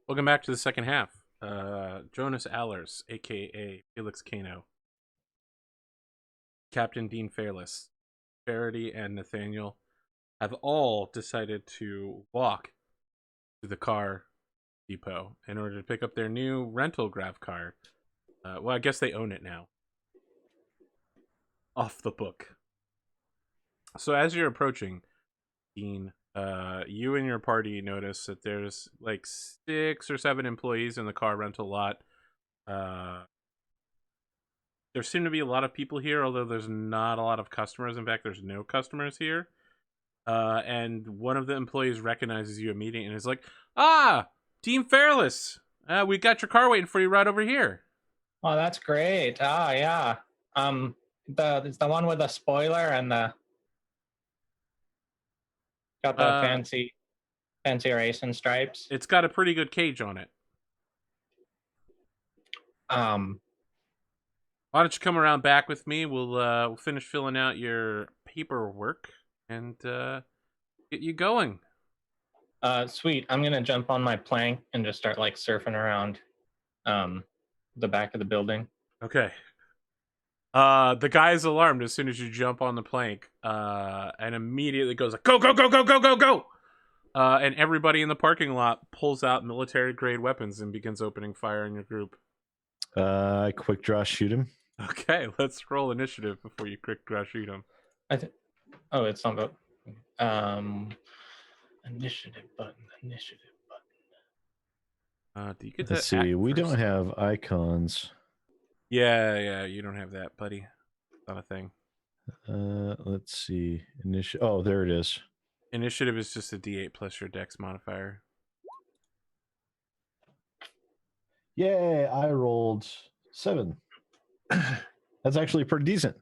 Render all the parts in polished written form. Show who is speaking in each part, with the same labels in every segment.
Speaker 1: Welcome back to the second half. Jonas Allers, aka Felix Kano, Captain Dean Fairless, Faraday, and Nathaniel have all decided to walk to the car depot in order to pick up their new rental grav car. Well, I guess they own it now. Off the book. So as you're approaching, Dean, you and your party notice that there's like 6 or 7 employees in the car rental lot. There seem to be a lot of people here, although there's not a lot of customers. In fact, there's no customers here. And one of the employees recognizes you immediately and is like, "Ah, Team Fairless, we got your car waiting for you right over here."
Speaker 2: Oh, that's great. Oh, yeah. It's the one with the spoiler and the got the fancy racing stripes.
Speaker 1: It's got a pretty good cage on it. Why don't you come around back with me? We'll finish filling out your paperwork and get you going.
Speaker 2: Sweet. I'm gonna jump on my plank and just start like surfing around the back of the building.
Speaker 1: Okay. The guy is alarmed as soon as you jump on the plank, and immediately goes like, "Go, go, go, go, go, go, go!" And everybody in the parking lot pulls out military-grade weapons and begins opening fire on your group.
Speaker 3: Quick draw, shoot him.
Speaker 1: Okay, let's roll initiative before you quick draw shoot him.
Speaker 2: Oh, it's not about initiative button.
Speaker 1: Do you get
Speaker 3: Let's see. We don't have icons.
Speaker 1: Yeah, you don't have that, buddy. Not a thing.
Speaker 3: Let's see. Oh, there it is.
Speaker 1: Initiative is just a D8 plus your Dex modifier.
Speaker 3: Yay! I rolled 7. That's actually pretty decent.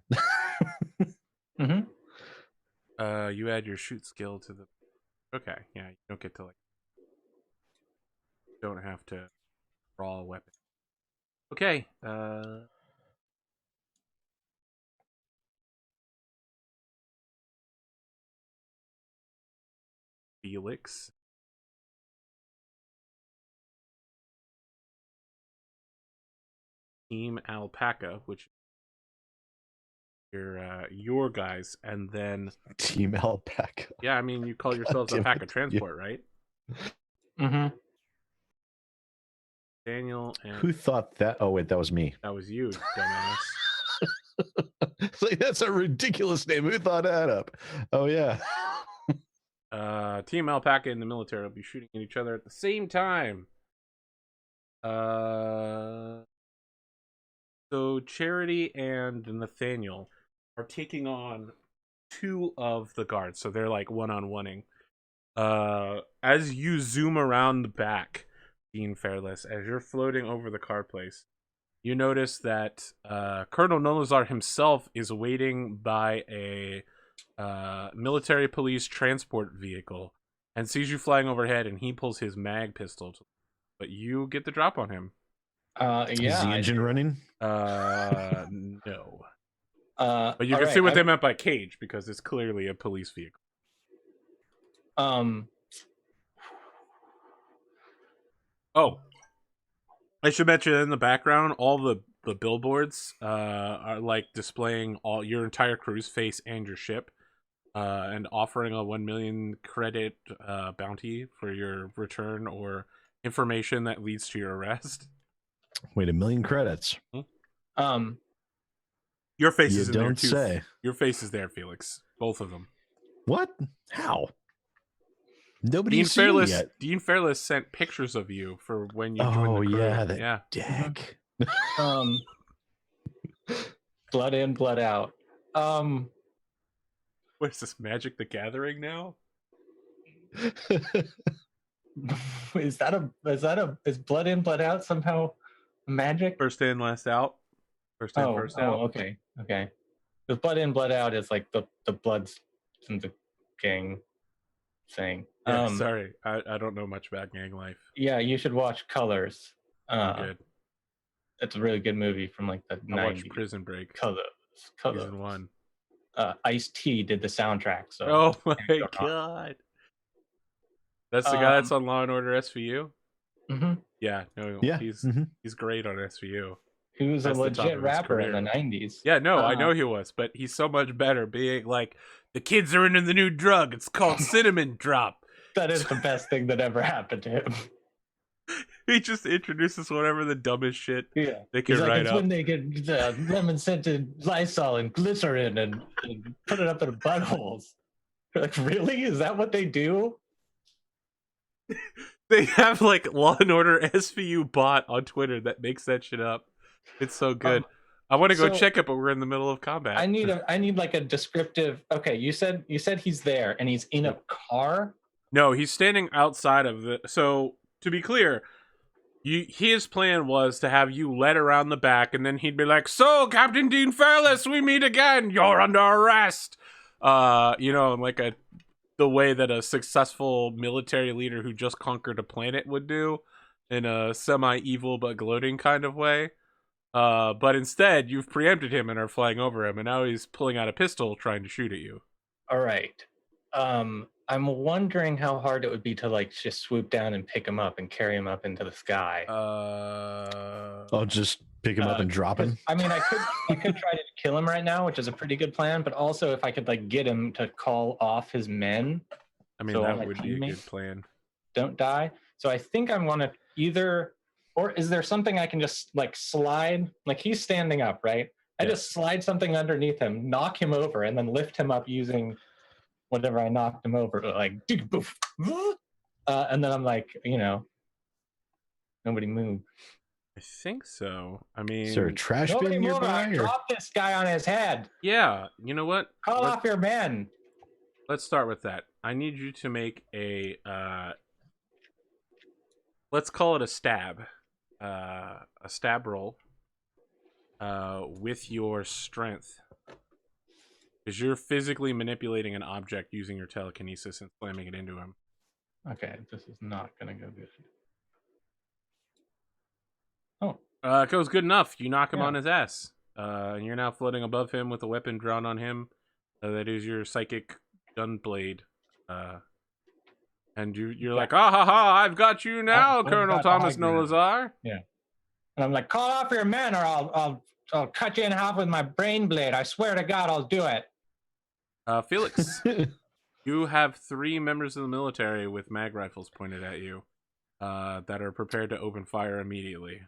Speaker 2: Mm-hmm.
Speaker 1: You add your shoot skill to the. Okay, yeah, you don't get to like. Don't have to draw a weapon. Okay. Felix. Team Alpaca, which your guys, and then
Speaker 3: Team Alpaca.
Speaker 1: Yeah, I mean you call yourselves Alpaca Transport, right?
Speaker 2: Mm-hmm.
Speaker 1: Daniel and
Speaker 3: who thought that? Oh wait, that was me.
Speaker 1: That was you, dumbass.
Speaker 3: Like, that's a ridiculous name. Who thought that up? Oh yeah.
Speaker 1: Team Alpaca and the military will be shooting at each other at the same time. So Charity and Nathaniel are taking on 2 of the guards, so they're like one-on-oneing. As you zoom around the back, Dean Fairless, as you're floating over the car place, you notice that Colonel Nolazar himself is waiting by a military police transport vehicle and sees you flying overhead, and he pulls his mag pistol, but you get the drop on him.
Speaker 2: Yeah.
Speaker 3: Is the engine running?
Speaker 1: No. But you can
Speaker 2: right,
Speaker 1: see what they meant by cage, because it's clearly a police vehicle. Oh, I should mention in the background, all the billboards are like displaying all your entire crew's face and your ship, and offering a 1 million credit bounty for your return or information that leads to your arrest.
Speaker 3: Wait, 1 million credits.
Speaker 1: Your face is in there
Speaker 3: don't
Speaker 1: too.
Speaker 3: say.
Speaker 1: Your face is there, Felix. Both of them.
Speaker 3: What? How? Nobody's seen it yet.
Speaker 1: Dean Fairless sent pictures of you for when you joined
Speaker 3: Oh
Speaker 1: the crew.
Speaker 3: yeah, that
Speaker 1: Yeah.
Speaker 3: dick.
Speaker 2: Blood in, blood out.
Speaker 1: What is this, Magic the Gathering now?
Speaker 2: Is blood in, blood out somehow magic?
Speaker 1: First in, last out. First in, first out.
Speaker 2: Oh, okay. The blood in, blood out is like the bloods from the gang thing.
Speaker 1: Yeah, sorry, I don't know much about gang life.
Speaker 2: Yeah, you should watch Colors.
Speaker 1: Good.
Speaker 2: It's a really good movie from like the 90s.
Speaker 1: I watched Prison Break.
Speaker 2: Colors.
Speaker 1: Season 1.
Speaker 2: Ice-T did the soundtrack. So.
Speaker 1: Oh my god. That's the guy that's on Law and Order SVU?
Speaker 2: hmm
Speaker 1: Yeah, no,
Speaker 3: Yeah.
Speaker 1: he's great on SVU.
Speaker 2: He was a
Speaker 1: That's the top
Speaker 2: legit
Speaker 1: of his
Speaker 2: rapper in the
Speaker 1: career.
Speaker 2: 90s.
Speaker 1: Yeah, no, I know he was, but he's so much better being like, the kids are into the new drug. It's called cinnamon drop.
Speaker 2: That is the best thing that ever happened to him.
Speaker 1: He just introduces whatever the dumbest shit
Speaker 2: Yeah.
Speaker 1: they
Speaker 2: He's
Speaker 1: can
Speaker 2: like,
Speaker 1: write
Speaker 2: it's
Speaker 1: up.
Speaker 2: when they get lemon scented Lysol and glycerin and put it up their buttholes. You're like, really? Is that what they do?
Speaker 1: They have like Law and Order SVU bot on Twitter that makes that shit up. It's so good. I want to go
Speaker 2: so-
Speaker 1: check it, but we're in the middle of combat.
Speaker 2: I need like a descriptive. Okay, you said he's there and he's in a car.
Speaker 1: No, he's standing outside of the. So to be clear, his plan was to have you led around the back, and then he'd be like, "So, Captain Dean Fairless, we meet again. You're under arrest." Like the way that a successful military leader who just conquered a planet would do, in a semi-evil but gloating kind of way. But instead, you've preempted him and are flying over him, and now he's pulling out a pistol trying to shoot at you.
Speaker 2: All right. I'm wondering how hard it would be to like just swoop down and pick him up and carry him up into the sky.
Speaker 3: I'll just pick him up and drop him.
Speaker 2: I mean, I could try to kill him right now, which is a pretty good plan. But also, if I could like get him to call off his men,
Speaker 1: I mean,
Speaker 2: so all
Speaker 1: that
Speaker 2: my
Speaker 1: would be a good
Speaker 2: teammates
Speaker 1: plan.
Speaker 2: don't die. So I think I'm gonna either, or is there something I can just like slide? Like he's standing up, right? I
Speaker 1: Yeah.
Speaker 2: just slide something underneath him, knock him over, and then lift him up using whatever I knocked him over, like boof, and then I'm like, nobody move.
Speaker 1: I think so. I mean,
Speaker 3: Is there a trash
Speaker 2: Nobody
Speaker 3: bin
Speaker 2: move!
Speaker 3: nearby?
Speaker 2: I
Speaker 3: Or...
Speaker 2: drop this guy on his head.
Speaker 1: yeah. You know what?
Speaker 2: Call off your men.
Speaker 1: Let's start with that. I need you to make let's call it a stab roll with your strength, because you're physically manipulating an object using your telekinesis and slamming it into him.
Speaker 2: Okay, this is not gonna go good. Oh,
Speaker 1: It goes good enough. You knock him
Speaker 2: Yeah.
Speaker 1: on his ass, and you're now floating above him with a weapon drawn on him. That is your psychic gunblade. And you're like, ah ha ha! I've got you now,
Speaker 2: I've
Speaker 1: Colonel
Speaker 2: got
Speaker 1: Thomas
Speaker 2: high ground.
Speaker 1: Nolazar.
Speaker 2: and I'm like, call off your men, or I'll cut you in half with my brain blade. I swear to God, I'll do it.
Speaker 1: Felix, you have 3 members of the military with mag rifles pointed at you, that are prepared to open fire immediately.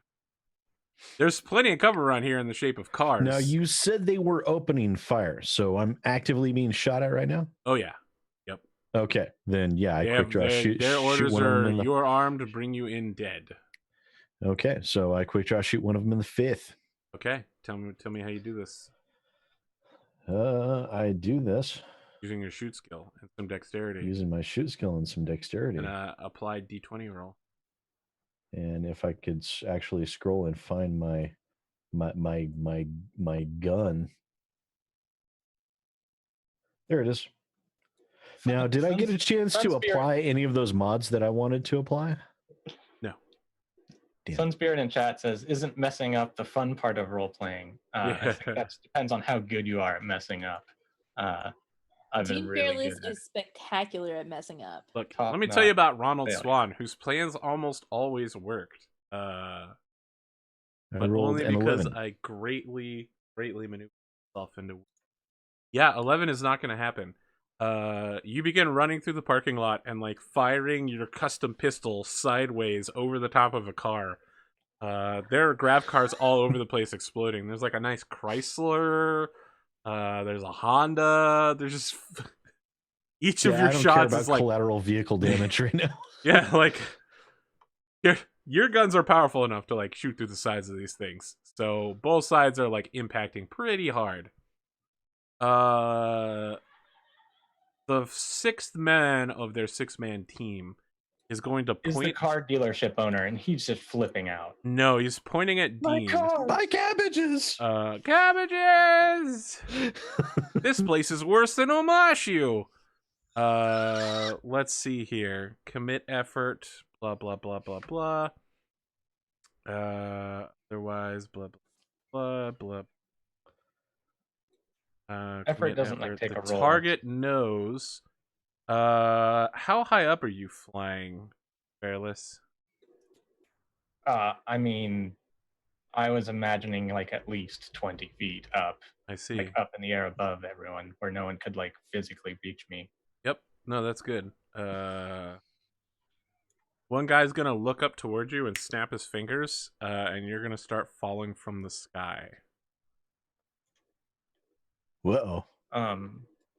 Speaker 1: There's plenty of cover around here in the shape of cars.
Speaker 3: Now, you said they were opening fire, so I'm actively being shot at right now?
Speaker 1: Oh, yeah.
Speaker 3: Okay, then yeah, I quick draw shoot.
Speaker 1: Their
Speaker 3: shoot
Speaker 1: orders
Speaker 3: one of them
Speaker 1: are,
Speaker 3: in the...
Speaker 1: you're armed to bring you in dead.
Speaker 3: Okay, so I quick draw shoot one of them in the 5th.
Speaker 1: Okay, tell me how you do this.
Speaker 3: I do this
Speaker 1: Using your shoot skill and some dexterity.
Speaker 3: using my shoot skill and some dexterity.
Speaker 1: And apply D20 roll.
Speaker 3: And if I could actually scroll and find my gun. There it is. Now, did I get a chance to apply any of those mods that I wanted to apply?
Speaker 1: No.
Speaker 3: Damn.
Speaker 2: Sun Spirit in chat says, "Isn't messing up the fun part of role playing?" I think that depends on how good you are at messing up. I've been
Speaker 4: Team
Speaker 2: really
Speaker 4: Fearless
Speaker 2: good.
Speaker 4: is spectacular at messing up.
Speaker 1: Look,
Speaker 2: Top
Speaker 1: let me tell you about Ronald
Speaker 2: failure.
Speaker 1: Swan, whose plans almost always worked.
Speaker 3: I
Speaker 1: But
Speaker 3: rolled
Speaker 1: only
Speaker 3: an
Speaker 1: because
Speaker 3: 11.
Speaker 1: I greatly maneuvered myself into. Yeah, 11 is not going to happen. You begin running through the parking lot and like firing your custom pistol sideways over the top of a car. There are grav cars all over the place exploding. There's like a nice Chrysler. There's a Honda. There's just each of your
Speaker 3: I don't
Speaker 1: shots
Speaker 3: care about
Speaker 1: is like
Speaker 3: collateral vehicle damage right now.
Speaker 1: yeah, like your guns are powerful enough to like shoot through the sides of these things. So both sides are like impacting pretty hard. The 6th man of their 6-man team is going to
Speaker 2: Is the
Speaker 1: point.
Speaker 2: car dealership owner, and he's just flipping out.
Speaker 1: No, he's pointing at
Speaker 2: My
Speaker 1: Dean.
Speaker 2: car!
Speaker 3: Buy cabbages.
Speaker 1: Cabbages. This place is worse than Omashu. Let's see here. Commit effort. Blah blah blah blah blah. Otherwise, blah blah blah blah.
Speaker 2: Effort
Speaker 1: commit
Speaker 2: doesn't like take
Speaker 1: The
Speaker 2: a roll.
Speaker 1: target knows. How high up are you flying, Fairless?
Speaker 2: I mean, I was imagining like at least 20 feet up,
Speaker 1: I see.
Speaker 2: like up in the air above everyone, where no one could like physically reach me.
Speaker 1: Yep. No, that's good. One guy's gonna look up towards you and snap his fingers, and you're gonna start falling from the sky.
Speaker 3: Whoa.
Speaker 1: You're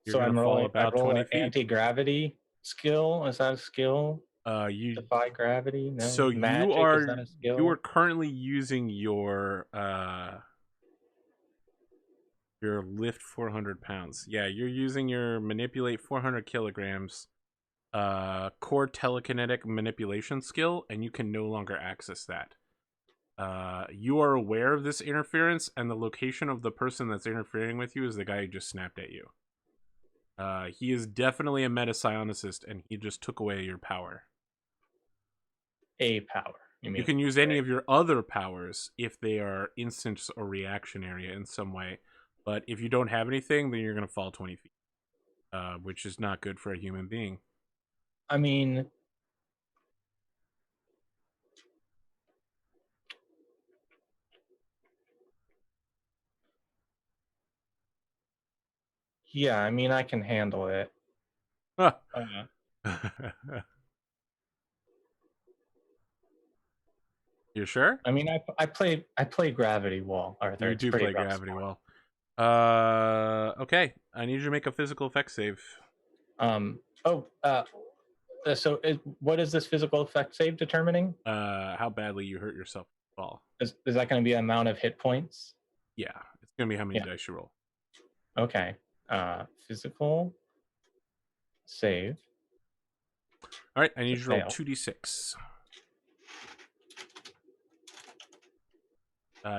Speaker 2: So
Speaker 1: gonna
Speaker 2: I'm
Speaker 1: fall
Speaker 2: rolling. I
Speaker 1: about
Speaker 2: roll
Speaker 1: 20
Speaker 2: an
Speaker 1: feet.
Speaker 2: anti-gravity skill. Is that a skill?
Speaker 1: You
Speaker 2: Defy gravity? No.
Speaker 1: so
Speaker 2: Magic, is that a skill?
Speaker 1: you are currently using your lift 400 pounds. Yeah, you're using your manipulate 400 kilograms core telekinetic manipulation skill, and you can no longer access that. You are aware of this interference, and the location of the person that's interfering with you is the guy who just snapped at you. He is definitely a meta-psionicist, and he just took away your power.
Speaker 2: A power.
Speaker 1: You can use any of your other powers if they are instance or reactionary in some way. But if you don't have anything, then you're going to fall 20 feet, which is not good for a human being.
Speaker 2: I mean, yeah, I mean, I can handle it.
Speaker 1: You sure?
Speaker 2: I mean, I play Gravity Wall. Arthur.
Speaker 1: You
Speaker 2: It's
Speaker 1: do
Speaker 2: pretty
Speaker 1: play
Speaker 2: rough
Speaker 1: Gravity
Speaker 2: sport.
Speaker 1: Well. Okay. I need you to make a physical effect save.
Speaker 2: So what is this physical effect save determining?
Speaker 1: How badly you hurt yourself fall.
Speaker 2: Is that going to be amount of hit points?
Speaker 1: Yeah, it's gonna be how many dice you roll.
Speaker 2: Okay. Physical save.
Speaker 1: All right, I need you to roll 2d6.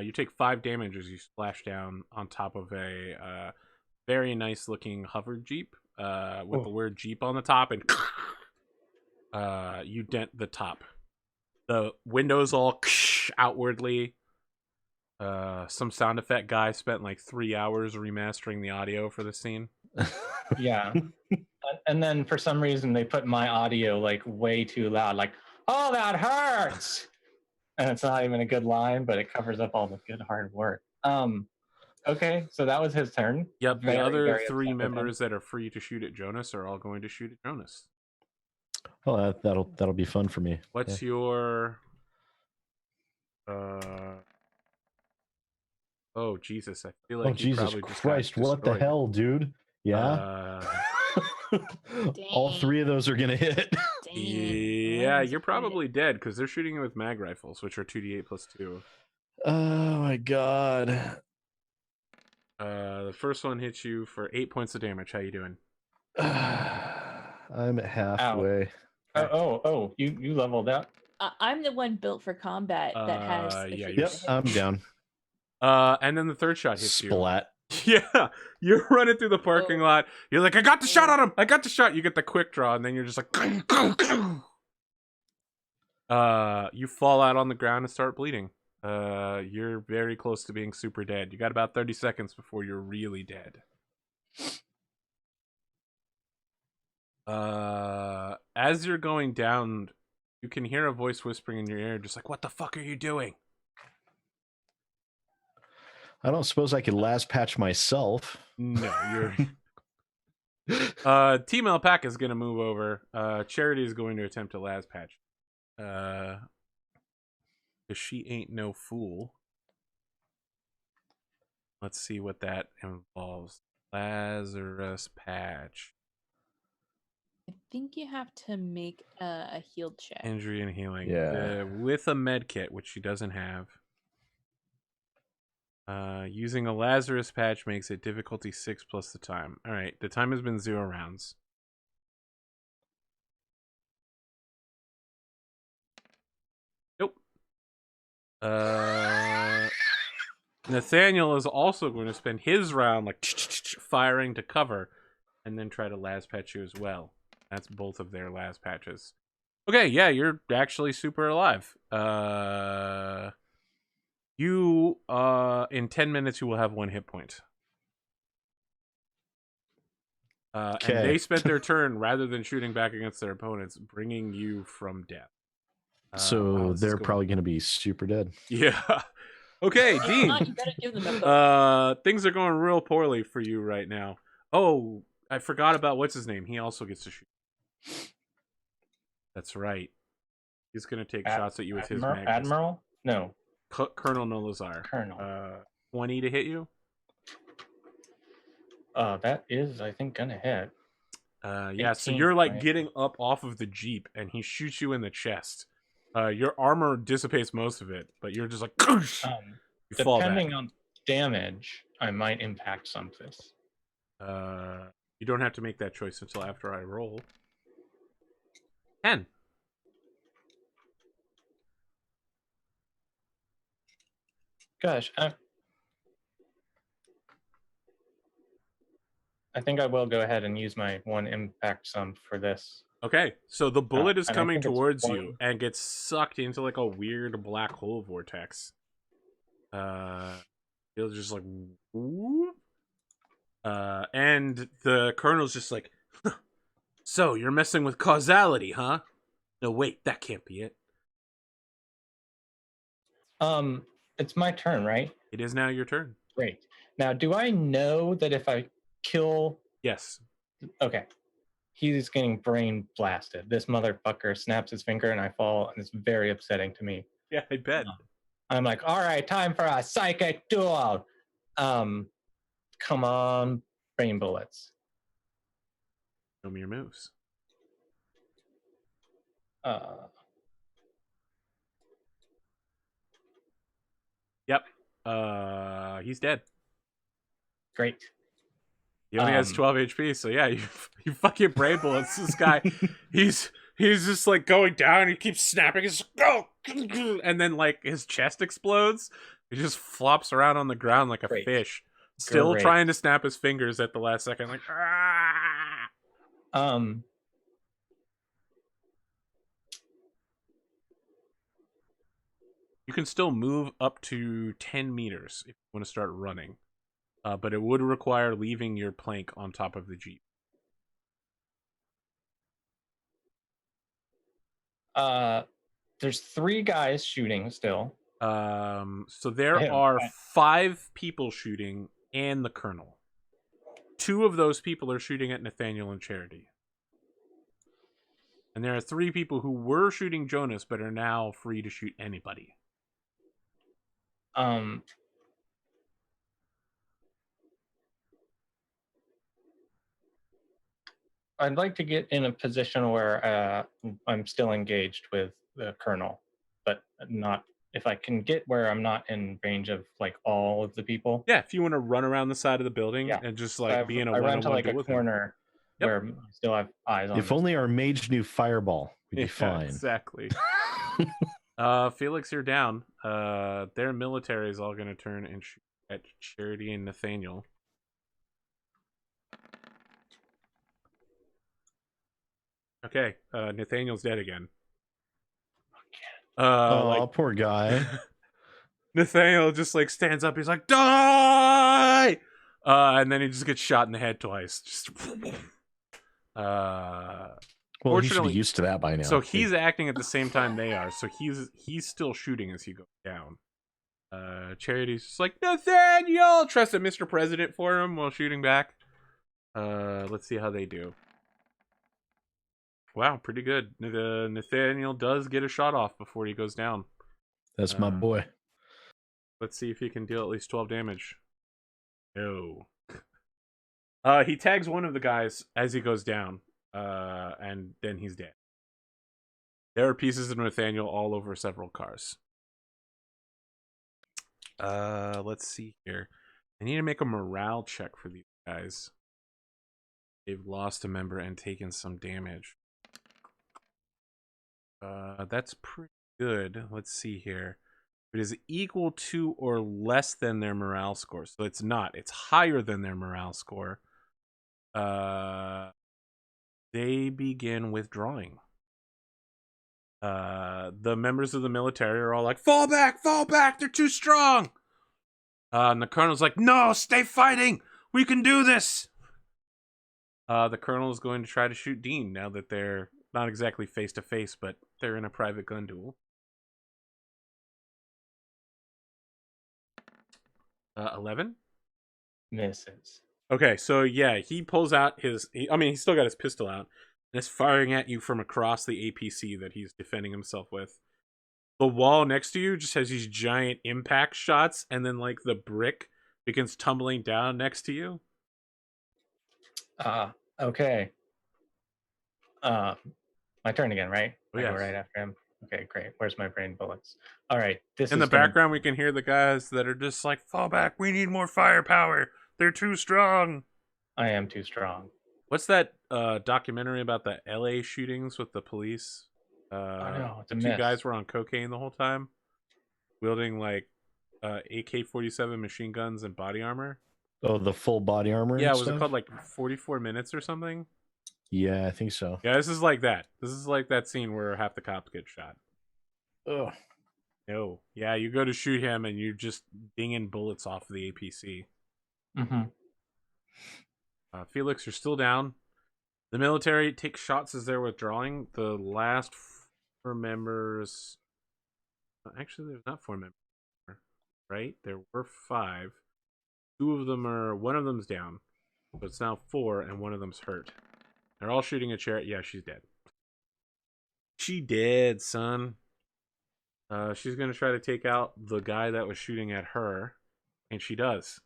Speaker 1: You take 5 damage as you splash down on top of a very nice looking hover Jeep with the word Jeep on the top, and you dent the top. The windows all outwardly. Some sound effect guy spent like 3 hours remastering the audio for the scene.
Speaker 2: Yeah. And then for some reason they put my audio like way too loud, like, oh, that hurts. And it's not even a good line, but it covers up all the good hard work. Okay, so that was his turn.
Speaker 1: Yep, the other 3 members that are free to shoot at Jonas are all going to shoot at Jonas.
Speaker 3: Oh, that'll be fun for me.
Speaker 1: What's your oh Jesus, I feel like
Speaker 3: Jesus Christ, what the hell, dude? Yeah. All 3 of those are gonna hit.
Speaker 1: Yeah, you're probably dead because they're shooting you with mag rifles, which are 2d8 plus 2.
Speaker 3: Oh my god.
Speaker 1: The first one hits you for 8 points of damage. How you doing?
Speaker 3: I'm at halfway.
Speaker 2: You leveled up.
Speaker 4: I'm the one built for combat that has.
Speaker 3: Yep, I'm down.
Speaker 1: And then the third shot hits
Speaker 3: Splat.
Speaker 1: you. Yeah, you're running through the parking lot. You're like, I got the shot on him. I got the shot. You get the quick draw, and then you're just like, you fall out on the ground and start bleeding. You're very close to being super dead. You got about 30 seconds before you're really dead. As you're going down, you can hear a voice whispering in your ear, just like, what the fuck are you doing?
Speaker 3: I don't suppose I could last patch myself.
Speaker 1: No, you're... Team Alpaca is going to move over. Charity is going to attempt to last patch. Because she ain't no fool. Let's see what that involves. Lazarus patch.
Speaker 4: I think you have to make a heal check.
Speaker 1: Injury and healing.
Speaker 3: Yeah.
Speaker 1: With a med kit, which she doesn't have. Using a Lazarus patch makes it difficulty 6 plus the time. Alright, the time has been 0 rounds. Nope. Nathaniel is also going to spend his round like firing to cover and then try to last patch you as well. That's both of their last patches. Okay, yeah, you're actually super alive. You in 10 minutes you will have 1 hit point. And they spent their turn rather than shooting back against their opponents, bringing you from death.
Speaker 3: So
Speaker 1: wow, this is
Speaker 3: they're
Speaker 1: going-
Speaker 3: probably going to be super dead.
Speaker 1: Yeah. Okay,
Speaker 4: If
Speaker 1: Dean.
Speaker 4: not, you better give them a potion.
Speaker 1: Things are going real poorly for you right now. Oh, I forgot about what's his name. He also gets to shoot. That's right. He's gonna take shots at you with his magnus.
Speaker 2: Admiral? No.
Speaker 1: Colonel Nolazar.
Speaker 2: Colonel.
Speaker 1: 20 to hit you.
Speaker 2: That is, I think, gonna hit.
Speaker 1: Yeah. So
Speaker 2: 18,
Speaker 1: you're like
Speaker 2: right?
Speaker 1: getting up off of the Jeep, and he shoots you in the chest. Your armor dissipates most of it, but you're just like, you fall back.
Speaker 2: Depending on damage, I might impact some of this.
Speaker 1: You don't have to make that choice until after I roll. 10.
Speaker 2: Gosh, I think I will go ahead and use my 1 impact sum for this.
Speaker 1: Okay, so the bullet is
Speaker 2: and I
Speaker 1: coming
Speaker 2: think it's
Speaker 1: towards
Speaker 2: one-
Speaker 1: you and gets sucked into like a weird black hole vortex. It'll just like, whoop. And the colonel's just like, huh, so you're messing with causality, huh? No, wait, that can't be it.
Speaker 2: It's my turn, right?
Speaker 1: It is now your turn.
Speaker 2: Great. Now, do I know that if I kill...
Speaker 1: Yes.
Speaker 2: Okay. He's getting brain blasted. This motherfucker snaps his finger and I fall, and it's very upsetting to me.
Speaker 1: Yeah, I bet.
Speaker 2: I'm like, all right, time for a psychic duel. Come on, brain bullets.
Speaker 1: Show me your moves. Yep. He's dead.
Speaker 2: Great.
Speaker 1: He only has 12 HP, so yeah, you fucking brain bullets. This guy, he's just like going down. He keeps snapping. He's go, and then like his chest explodes. He just flops around on the ground like a
Speaker 2: Great.
Speaker 1: fish, still
Speaker 2: Great.
Speaker 1: trying to snap his fingers at the last second. Like, you can still move up to 10 meters if you want to start running, but it would require leaving your plank on top of the Jeep.
Speaker 2: There's 3 guys shooting still.
Speaker 1: So there
Speaker 2: Yeah.
Speaker 1: are 5 people shooting and the colonel. 2 of those people are shooting at Nathaniel and Charity. And there are 3 people who were shooting Jonas but are now free to shoot anybody.
Speaker 2: I'd like to get in a position where I'm still engaged with the colonel, but not if I can get where I'm not in range of like all of the people.
Speaker 1: Yeah, if you want to run around the side of the building and just like be in a
Speaker 2: I run to
Speaker 1: one-on-one
Speaker 2: like
Speaker 1: duel
Speaker 2: a
Speaker 1: with him.
Speaker 2: corner where I still have eyes on.
Speaker 3: If only our mage knew fireball, we'd be fine.
Speaker 1: Exactly. Felix, you're down. Their military is all going to turn and shoot at Charity and Nathaniel. Okay, Nathaniel's dead again.
Speaker 3: Poor guy.
Speaker 1: Nathaniel just like stands up. He's like, die! And then he just gets shot in the head twice. Just.
Speaker 3: Well, he should be used to that by now.
Speaker 1: So he's acting at the same time they are. So he's still shooting as he goes down. Charity's just like, Nathaniel! Trust a Mr. President for him while shooting back. Let's see how they do. Wow, pretty good. Nathaniel does get a shot off before he goes down.
Speaker 3: That's my boy.
Speaker 1: Let's see if he can deal at least 12 damage. No. He tags one of the guys as he goes down, and then he's dead. There are pieces of Nathaniel all over several cars. Let's see here. I need to make a morale check for these guys. They've lost a member and taken some damage. That's pretty good. Let's see here. It is equal to or less than their morale score. So it's not. It's higher than their morale score. They begin withdrawing. The members of the military are all like, fall back, they're too strong. And the colonel's like, no, stay fighting. We can do this. The colonel is going to try to shoot Dean now that they're not exactly face to face, but they're in a private gun duel. 11.
Speaker 2: Misses.
Speaker 1: Okay, so yeah, he pulls out he's still got his pistol out, and is firing at you from across the APC that he's defending himself with. The wall next to you just has these giant impact shots, and then like the brick begins tumbling down next to you.
Speaker 2: Okay. My turn again, right?
Speaker 1: Oh,
Speaker 2: I go
Speaker 1: yes.
Speaker 2: right after him. Okay, great. Where's my brain bullets? All right. This
Speaker 1: In
Speaker 2: is
Speaker 1: the background, we can hear the guys that are just like, fall back, we need more firepower. They're too strong.
Speaker 2: I am too strong.
Speaker 1: What's that documentary about the LA shootings with the police?
Speaker 2: No, it's
Speaker 1: the
Speaker 2: a
Speaker 1: two
Speaker 2: miss.
Speaker 1: guys were on cocaine the whole time, wielding like AK-47 machine guns and body armor.
Speaker 3: Oh, the full body armor.
Speaker 1: Yeah,
Speaker 3: and
Speaker 1: was it
Speaker 3: stuff?
Speaker 1: called like 44 Minutes or something?
Speaker 3: Yeah, I think so.
Speaker 1: Yeah, this is like that. This is like that scene where half the cops get shot.
Speaker 3: Oh,
Speaker 1: No. Yeah, you go to shoot him and you're just dinging bullets off of the APC.
Speaker 2: Mm-hmm.
Speaker 1: Felix, you're still down. The military takes shots as they're withdrawing. The last 4 members... Actually, there's not 4 members, right? There were 5. 2 of them are... One of them's down. So it's now 4, and one of them's hurt. They're all shooting a chair. Yeah, she's dead. She dead, son. She's going to try to take out the guy that was shooting at her. And she does.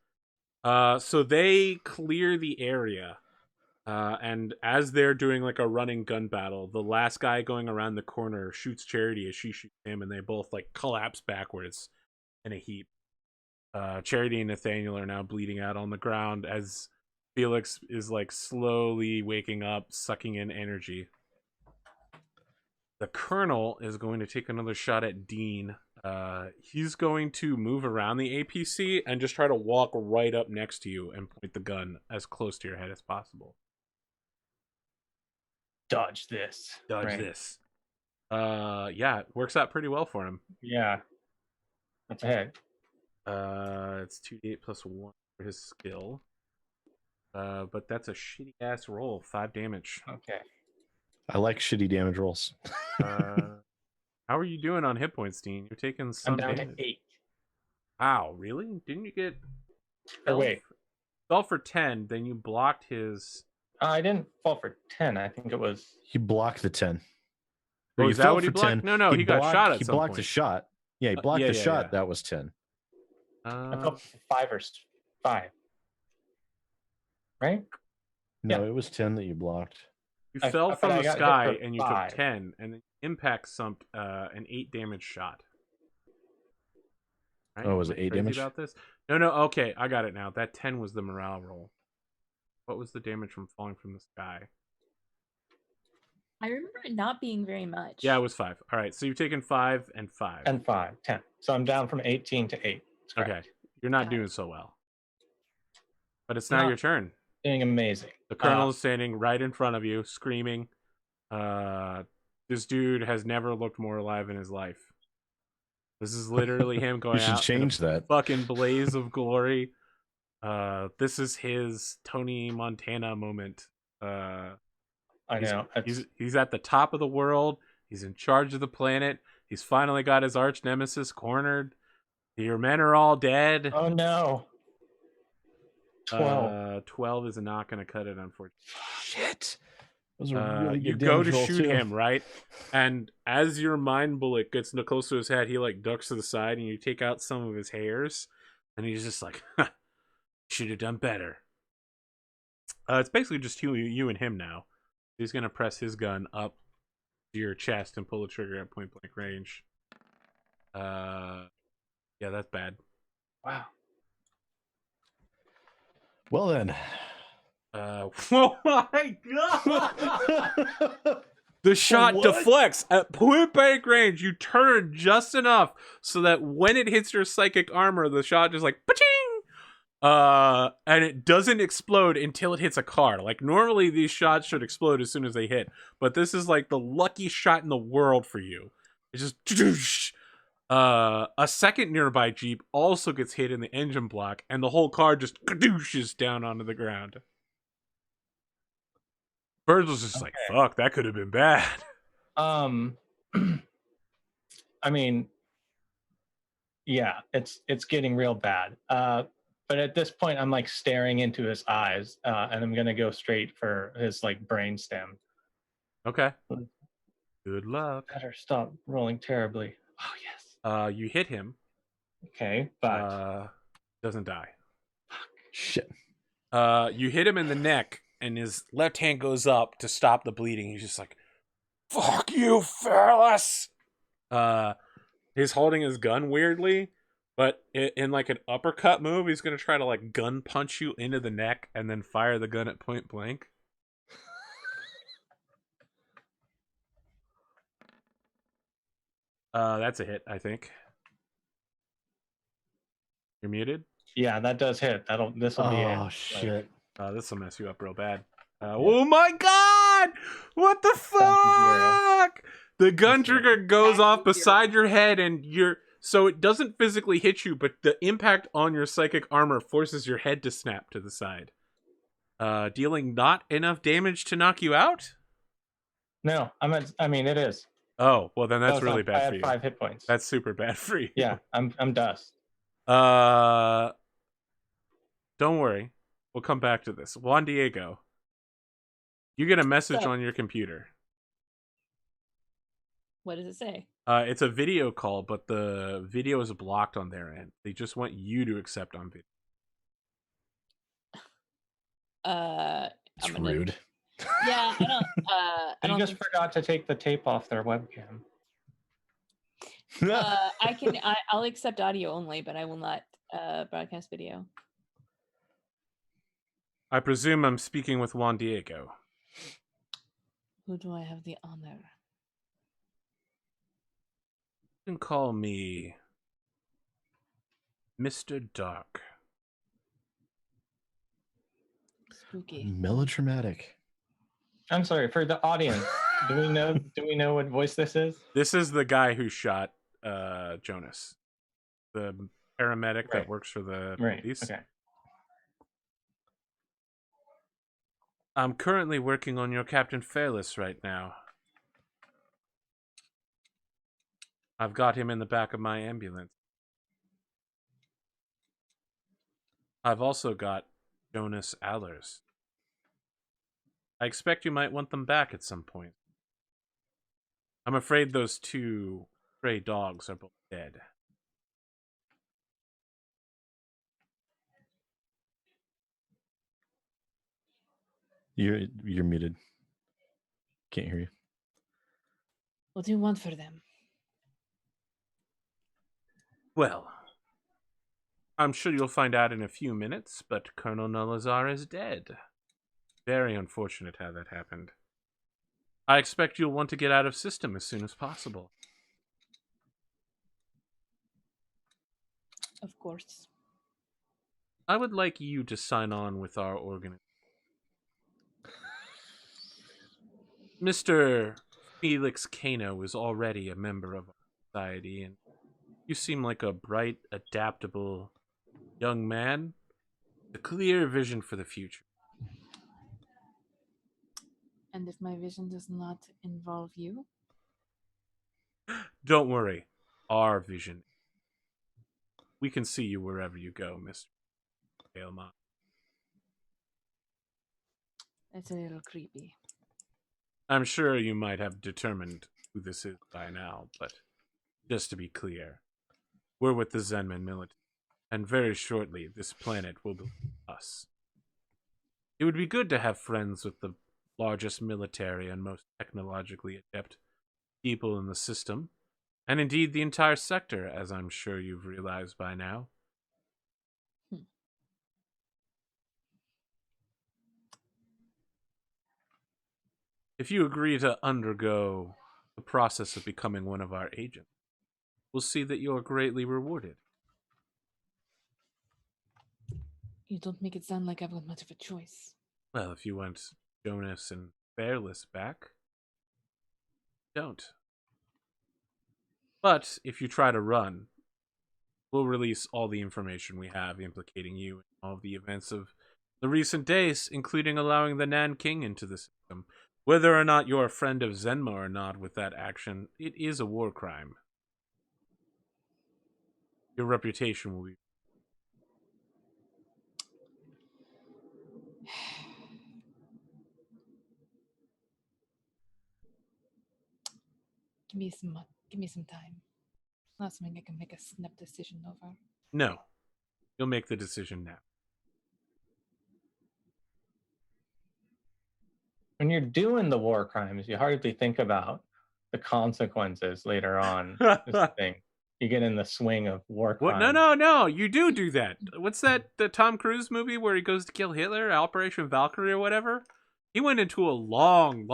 Speaker 1: So they clear the area. And as they're doing like a running gun battle, the last guy going around the corner shoots Charity as she shoots him, and they both like collapse backwards in a heap. Charity and Nathaniel are now bleeding out on the ground as Felix is like slowly waking up, sucking in energy. The Colonel is going to take another shot at Dean. He's going to move around the APC and just try to walk right up next to you and point the gun as close to your head as possible.
Speaker 2: Dodge this.
Speaker 1: Dodge this. Yeah, it works out pretty well for him.
Speaker 2: Yeah. That's a hit.
Speaker 1: It's 2d8 plus 1 for his skill. But that's a shitty ass roll. 5 damage.
Speaker 2: Okay.
Speaker 3: I like shitty damage rolls.
Speaker 1: How are you doing on hit points, Dean? You're taking some
Speaker 2: I'm down
Speaker 1: damage.
Speaker 2: to 8.
Speaker 1: Wow, really? Didn't you get...
Speaker 2: Oh, wait.
Speaker 1: Fell for 10, then you blocked his...
Speaker 2: I didn't fall for 10. I think it was...
Speaker 3: He blocked the 10.
Speaker 1: Oh,
Speaker 3: Or
Speaker 1: is
Speaker 3: you
Speaker 1: that
Speaker 3: fell
Speaker 1: what he
Speaker 3: for
Speaker 1: blocked? No, he got shot at
Speaker 3: He
Speaker 1: some
Speaker 3: blocked
Speaker 1: point.
Speaker 3: the shot. Yeah, he blocked
Speaker 1: yeah,
Speaker 3: the shot.
Speaker 1: yeah.
Speaker 3: That was 10.
Speaker 2: I fell for 5 or 5. Right?
Speaker 3: No,
Speaker 2: Yeah.
Speaker 3: it was 10 that you blocked.
Speaker 1: You
Speaker 2: I
Speaker 1: fell
Speaker 2: thought
Speaker 1: from
Speaker 2: I
Speaker 1: the
Speaker 2: got hit
Speaker 1: sky
Speaker 2: for
Speaker 1: and you
Speaker 2: 5.
Speaker 1: took 10, and then impact sumped an 8 damage shot. Right?
Speaker 3: Oh, was it
Speaker 1: Am I
Speaker 3: 8
Speaker 1: crazy
Speaker 3: damage?
Speaker 1: about this? No, okay, I got it now. That 10 was the morale roll. What was the damage from falling from the sky?
Speaker 4: I remember it not being very much.
Speaker 1: Yeah, it was 5. All right, so you've taken 5 and 5.
Speaker 2: And 5. 10. So I'm down from 18 to 8.
Speaker 1: Okay, you're not
Speaker 4: Got
Speaker 1: doing
Speaker 4: it.
Speaker 1: so well. But it's now
Speaker 2: Not-
Speaker 1: your turn.
Speaker 2: Doing amazing.
Speaker 1: The Colonel is standing right in front of you, screaming. This dude has never looked more alive in his life. This is literally him going
Speaker 3: You should
Speaker 1: out
Speaker 3: change
Speaker 1: in a
Speaker 3: that.
Speaker 1: fucking blaze of glory. This is his Tony Montana moment.
Speaker 2: I know.
Speaker 1: He's at the top of the world. He's in charge of the planet. He's finally got his arch nemesis cornered. Your men are all dead.
Speaker 2: Oh no. 12.
Speaker 1: 12 is not going to cut it, unfortunately.
Speaker 3: Shit. Those are really
Speaker 1: You
Speaker 3: good
Speaker 1: go
Speaker 3: damage
Speaker 1: to
Speaker 3: rolls,
Speaker 1: shoot
Speaker 3: too.
Speaker 1: him, right? And as your mind bullet gets close to his head, he like ducks to the side and you take out some of his hairs. And he's just like, should have done better. It's basically just you and him now. He's going to press his gun up to your chest and pull the trigger at point blank range. Yeah, that's bad.
Speaker 2: Wow.
Speaker 3: Well then.
Speaker 1: Oh my god! The shot
Speaker 3: What?
Speaker 1: deflects at point blank range. You turn just enough so that when it hits your psychic armor, the shot just like pa-ching! And it doesn't explode until it hits a car. Like normally these shots should explode as soon as they hit, but this is like the luckiest shot in the world for you. It's just a second nearby Jeep also gets hit in the engine block, and the whole car just kadooshes down onto the ground. Virgil's just like, fuck, that could have been bad.
Speaker 2: I mean, yeah, it's getting real bad. But at this point, I'm like staring into his eyes, and I'm gonna go straight for his like brain stem.
Speaker 1: Okay. Good luck.
Speaker 2: Better stop rolling terribly. Oh yes.
Speaker 1: You hit him.
Speaker 2: Okay, but
Speaker 1: Doesn't die.
Speaker 3: Shit.
Speaker 1: You hit him in the neck, and his left hand goes up to stop the bleeding. He's just like, "Fuck you, Fearless!" He's holding his gun weirdly, but in like an uppercut move, he's gonna try to like gun punch you into the neck and then fire the gun at point blank. That's a hit, I think. You're muted.
Speaker 2: yeah, that does hit. This will be it.
Speaker 3: Oh shit.
Speaker 1: This will mess you up real bad. Oh my god! What the fuck? The gun trigger goes off beside your head, and so it doesn't physically hit you, but the impact on your psychic armor forces your head to snap to the side, dealing not enough damage to knock you out.
Speaker 2: No, I mean it is.
Speaker 1: Oh well, then that's really bad
Speaker 2: I
Speaker 1: for
Speaker 2: had
Speaker 1: you.
Speaker 2: 5 hit points.
Speaker 1: That's super bad for you.
Speaker 2: Yeah, I'm dust.
Speaker 1: Don't worry. We'll come back to this. Juan Diego, you get a message on your computer.
Speaker 4: What does it say?
Speaker 1: It's a video call, but the video is blocked on their end. They just want you to accept on video.
Speaker 3: It's rude.
Speaker 4: Yeah, I don't. I don't.
Speaker 2: You just forgot to take the tape off their webcam.
Speaker 4: I'll accept audio only, but I will not broadcast video.
Speaker 1: I presume I'm speaking with Juan Diego.
Speaker 4: Who do I have the honor?
Speaker 1: You can call me Mr. Dark.
Speaker 4: Spooky.
Speaker 3: Melodramatic.
Speaker 2: I'm sorry for the audience. Do we know what voice this is?
Speaker 1: This is the guy who shot Jonas, the paramedic that works for the police.
Speaker 2: Okay.
Speaker 1: I'm currently working on your Captain Fearless right now. I've got him in the back of my ambulance. I've also got Jonas Allers. I expect you might want them back at some point. I'm afraid those 2 stray dogs are both dead.
Speaker 3: You're muted. Can't hear you.
Speaker 4: What do you want for them?
Speaker 1: Well, I'm sure you'll find out in a few minutes, but Colonel Nulazar is dead. Very unfortunate how that happened. I expect you'll want to get out of system as soon as possible.
Speaker 4: Of course.
Speaker 1: I would like you to sign on with our organization. Mr. Felix Kano is already a member of our society, and you seem like a bright, adaptable young man with a clear vision for the future.
Speaker 4: And if my vision does not involve you?
Speaker 1: Don't worry. Our vision. We can see you wherever you go, Mr. Aylmont.
Speaker 4: That's a little creepy.
Speaker 1: I'm sure you might have determined who this is by now, but just to be clear, we're with the Zenman military, and very shortly this planet will be us. It would be good to have friends with the largest military and most technologically adept people in the system, and indeed the entire sector, as I'm sure you've realized by now. If you agree to undergo the process of becoming one of our agents, we'll see that you're greatly rewarded.
Speaker 4: You don't make it sound like I've got much of a choice.
Speaker 1: Well, if you want Jonas and Fearless back, don't. But if you try to run, we'll release all the information we have implicating you in all of the events of the recent days, including allowing the Nan King into the system. Whether or not you're a friend of Zenma or not with that action, it is a war crime. Your reputation will be...
Speaker 4: Give me some time. Not something I can make a snap decision over.
Speaker 1: No. You'll make the decision now.
Speaker 2: When you're doing the war crimes, you hardly think about the consequences later on. This thing. You get in the swing of war
Speaker 1: What?
Speaker 2: crimes.
Speaker 1: No. You do that. What's that? The Tom Cruise movie where he goes to kill Hitler, Operation Valkyrie or whatever? He went into a long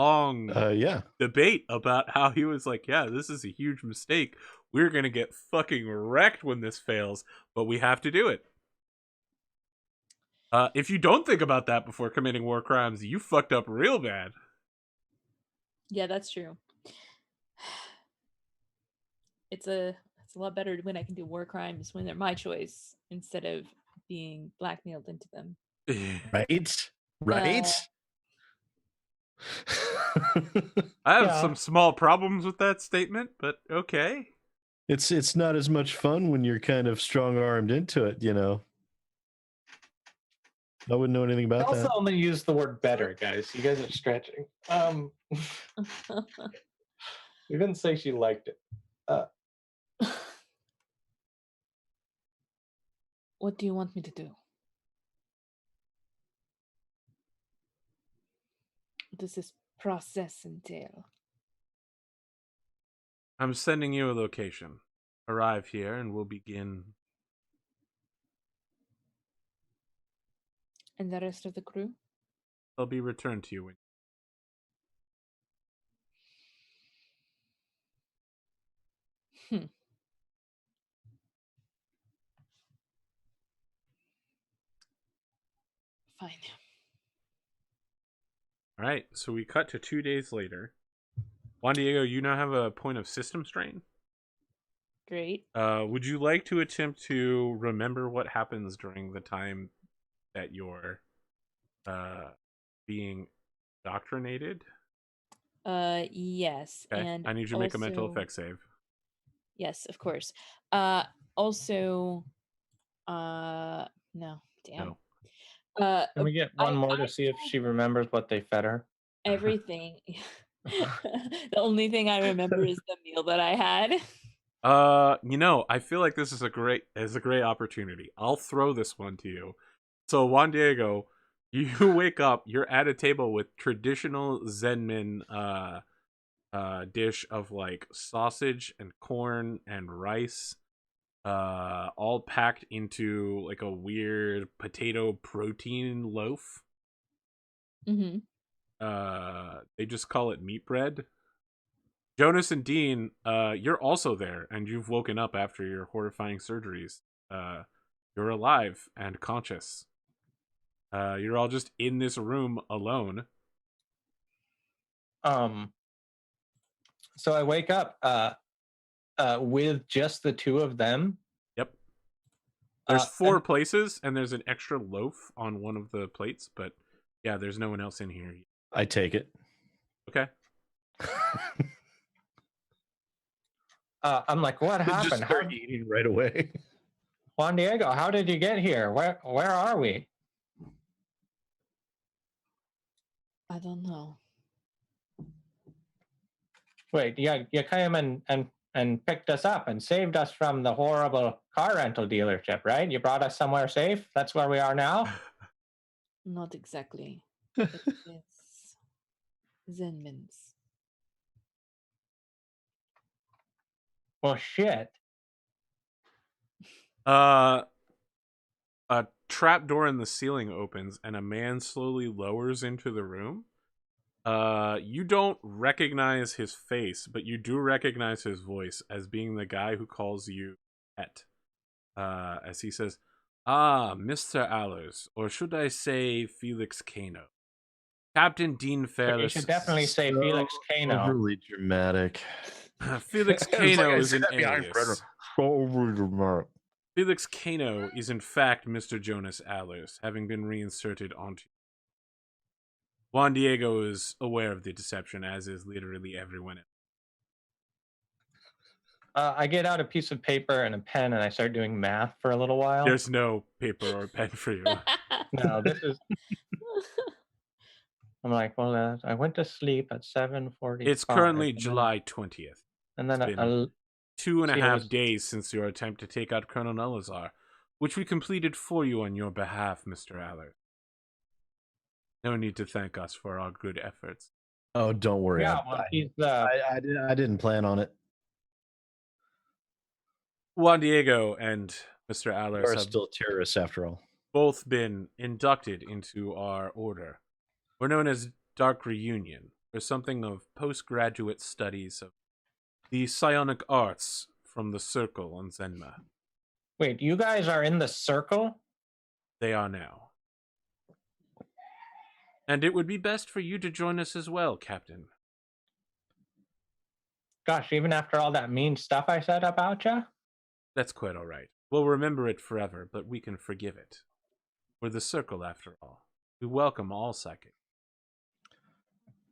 Speaker 1: debate about how he was like, yeah, this is a huge mistake. We're going to get fucking wrecked when this fails, but we have to do it. If you don't think about that before committing war crimes, you fucked up real bad.
Speaker 4: Yeah, that's true. It's a lot better when I can do war crimes when they're my choice instead of being blackmailed into them.
Speaker 3: Right?
Speaker 1: I have some small problems with that statement, but okay.
Speaker 3: It's not as much fun when you're kind of strong-armed into it, you know. I wouldn't know anything about that.
Speaker 2: Also, only use the word better, guys. You guys are stretching. You didn't say she liked it.
Speaker 4: What do you want me to do? What does this process entail?
Speaker 1: I'm sending you a location. Arrive here and we'll begin.
Speaker 4: And the rest of the crew?
Speaker 1: They'll be returned to you.
Speaker 4: Fine.
Speaker 1: All right, so we cut to 2 days later. Juan Diego, you now have a point of system strain.
Speaker 4: Great.
Speaker 1: Would you like to attempt to remember what happens during the time that you're being indoctrinated?
Speaker 4: Yes.
Speaker 1: Okay.
Speaker 4: And
Speaker 1: I need you to make a mental effect save.
Speaker 4: Yes, of course. Also, no, damn.
Speaker 1: No.
Speaker 2: Can we get one more to see if she remembers what they fed her?
Speaker 4: Everything. The only thing I remember is the meal that I had.
Speaker 1: I feel like this is a great opportunity. I'll throw this one to you. So Juan Diego, you wake up, you're at a table with traditional Zenmin dish of like sausage and corn and rice, all packed into like a weird potato protein loaf.
Speaker 4: Mm-hmm.
Speaker 1: They just call it meat bread. Jonas and Dean, you're also there, and you've woken up after your horrifying surgeries. You're alive and conscious. You're all just in this room alone.
Speaker 2: So I wake up with just the two of them.
Speaker 1: Yep. There's 4 places, and there's an extra loaf on one of the plates, but yeah, there's no one else in here.
Speaker 3: I take it.
Speaker 2: Okay. I'm like, what happened?
Speaker 3: Just start eating right away.
Speaker 2: Juan Diego, how did you get here? Where are we?
Speaker 4: I don't know.
Speaker 2: Wait, you came and picked us up and saved us from the horrible car rental dealership, right? You brought us somewhere safe? That's where we are now?
Speaker 4: Not exactly. It is Zenmin's.
Speaker 2: Well, shit.
Speaker 1: A trapdoor in the ceiling opens, and a man slowly lowers into the room. You don't recognize his face, but you do recognize his voice as being the guy who calls you Pet. As he says, Mr. Allers, or should I say Felix Kano. Captain Dean Ferris.
Speaker 2: You should definitely say Felix Kano.
Speaker 3: Overly dramatic.
Speaker 1: Felix Kano is an alias. Felix Kano is in fact Mr. Jonas Allers, having been reinserted onto. Juan Diego is aware of the deception, as is literally everyone else.
Speaker 2: I get out a piece of paper and a pen, and I start doing math for a little while.
Speaker 1: There's no paper or pen for you.
Speaker 2: No, this is. I'm like, well, I went to sleep at 7:40.
Speaker 1: It's currently July 20th.
Speaker 2: And then
Speaker 1: It's been
Speaker 2: a
Speaker 1: 2.5 days since your attempt to take out Colonel Elazar, which we completed for you on your behalf, Mr. Allard. No need to thank us for our good efforts.
Speaker 3: Oh, don't worry.
Speaker 2: yeah, well, he's
Speaker 3: I didn't plan on it.
Speaker 1: Juan Diego and Mr.
Speaker 3: You
Speaker 1: Allard
Speaker 3: are
Speaker 1: have
Speaker 3: still terrorists after all.
Speaker 1: both been inducted into our order. We're known as Dark Reunion. There's something of postgraduate studies of the psionic arts from the Circle on Zenma.
Speaker 2: Wait, you guys are in the Circle?
Speaker 1: They are now. And it would be best for you to join us as well, Captain.
Speaker 2: Gosh, even after all that mean stuff I said about you?
Speaker 1: That's quite all right. We'll remember it forever, but we can forgive it. We're the Circle, after all. We welcome all psychics.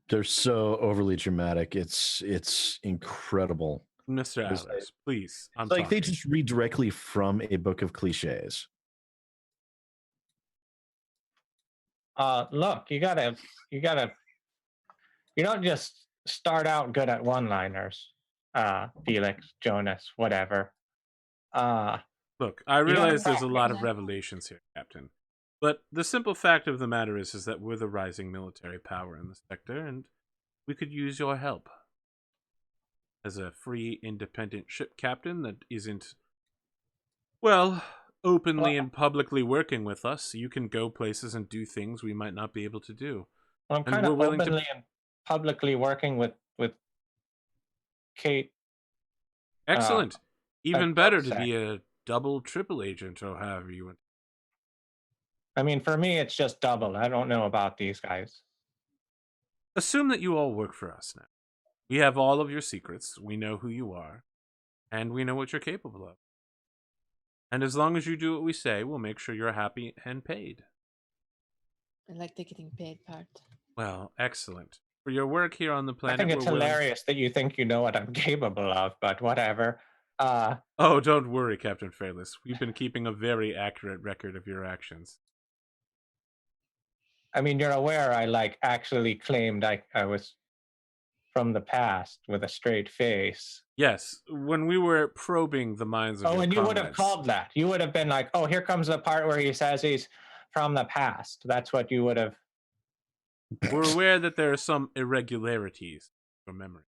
Speaker 3: They're so overly dramatic. It's incredible.
Speaker 1: Mr.
Speaker 3: It's
Speaker 1: Allard, please.
Speaker 3: It's like they just read directly from a book of cliches.
Speaker 2: Look, you don't just start out good at one-liners, Felix, Jonas, whatever.
Speaker 1: Look, I realize there's a lot of revelations here, Captain. But the simple fact of the matter is that we're the rising military power in the sector, and we could use your help. As a free, independent ship captain that isn't, well, openly and publicly working with us, you can go places and do things we might not be able to do.
Speaker 2: Well, I'm kind of openly and publicly working with Kate.
Speaker 1: Excellent. Even better to be a double, triple agent, or however you want.
Speaker 2: I mean, for me, it's just double. I don't know about these guys.
Speaker 1: Assume that you all work for us now. We have all of your secrets. We know who you are. And we know what you're capable of. And as long as you do what we say, we'll make sure you're happy and paid.
Speaker 4: I like the getting paid part.
Speaker 1: Well, excellent. For your work here on the planet,
Speaker 2: I think it's hilarious that you think you know what I'm capable of, but whatever.
Speaker 1: Oh, don't worry, Captain Fairless. We've been keeping a very accurate record of your actions.
Speaker 2: I mean, you're aware I actually claimed I was from the past with a straight face.
Speaker 1: Yes, when we were probing the minds of your
Speaker 2: and you
Speaker 1: comrades.
Speaker 2: would have called that. You would have been like, oh, here comes the part where he says he's from the past. That's what you would have.
Speaker 1: We're aware that there are some irregularities from memory.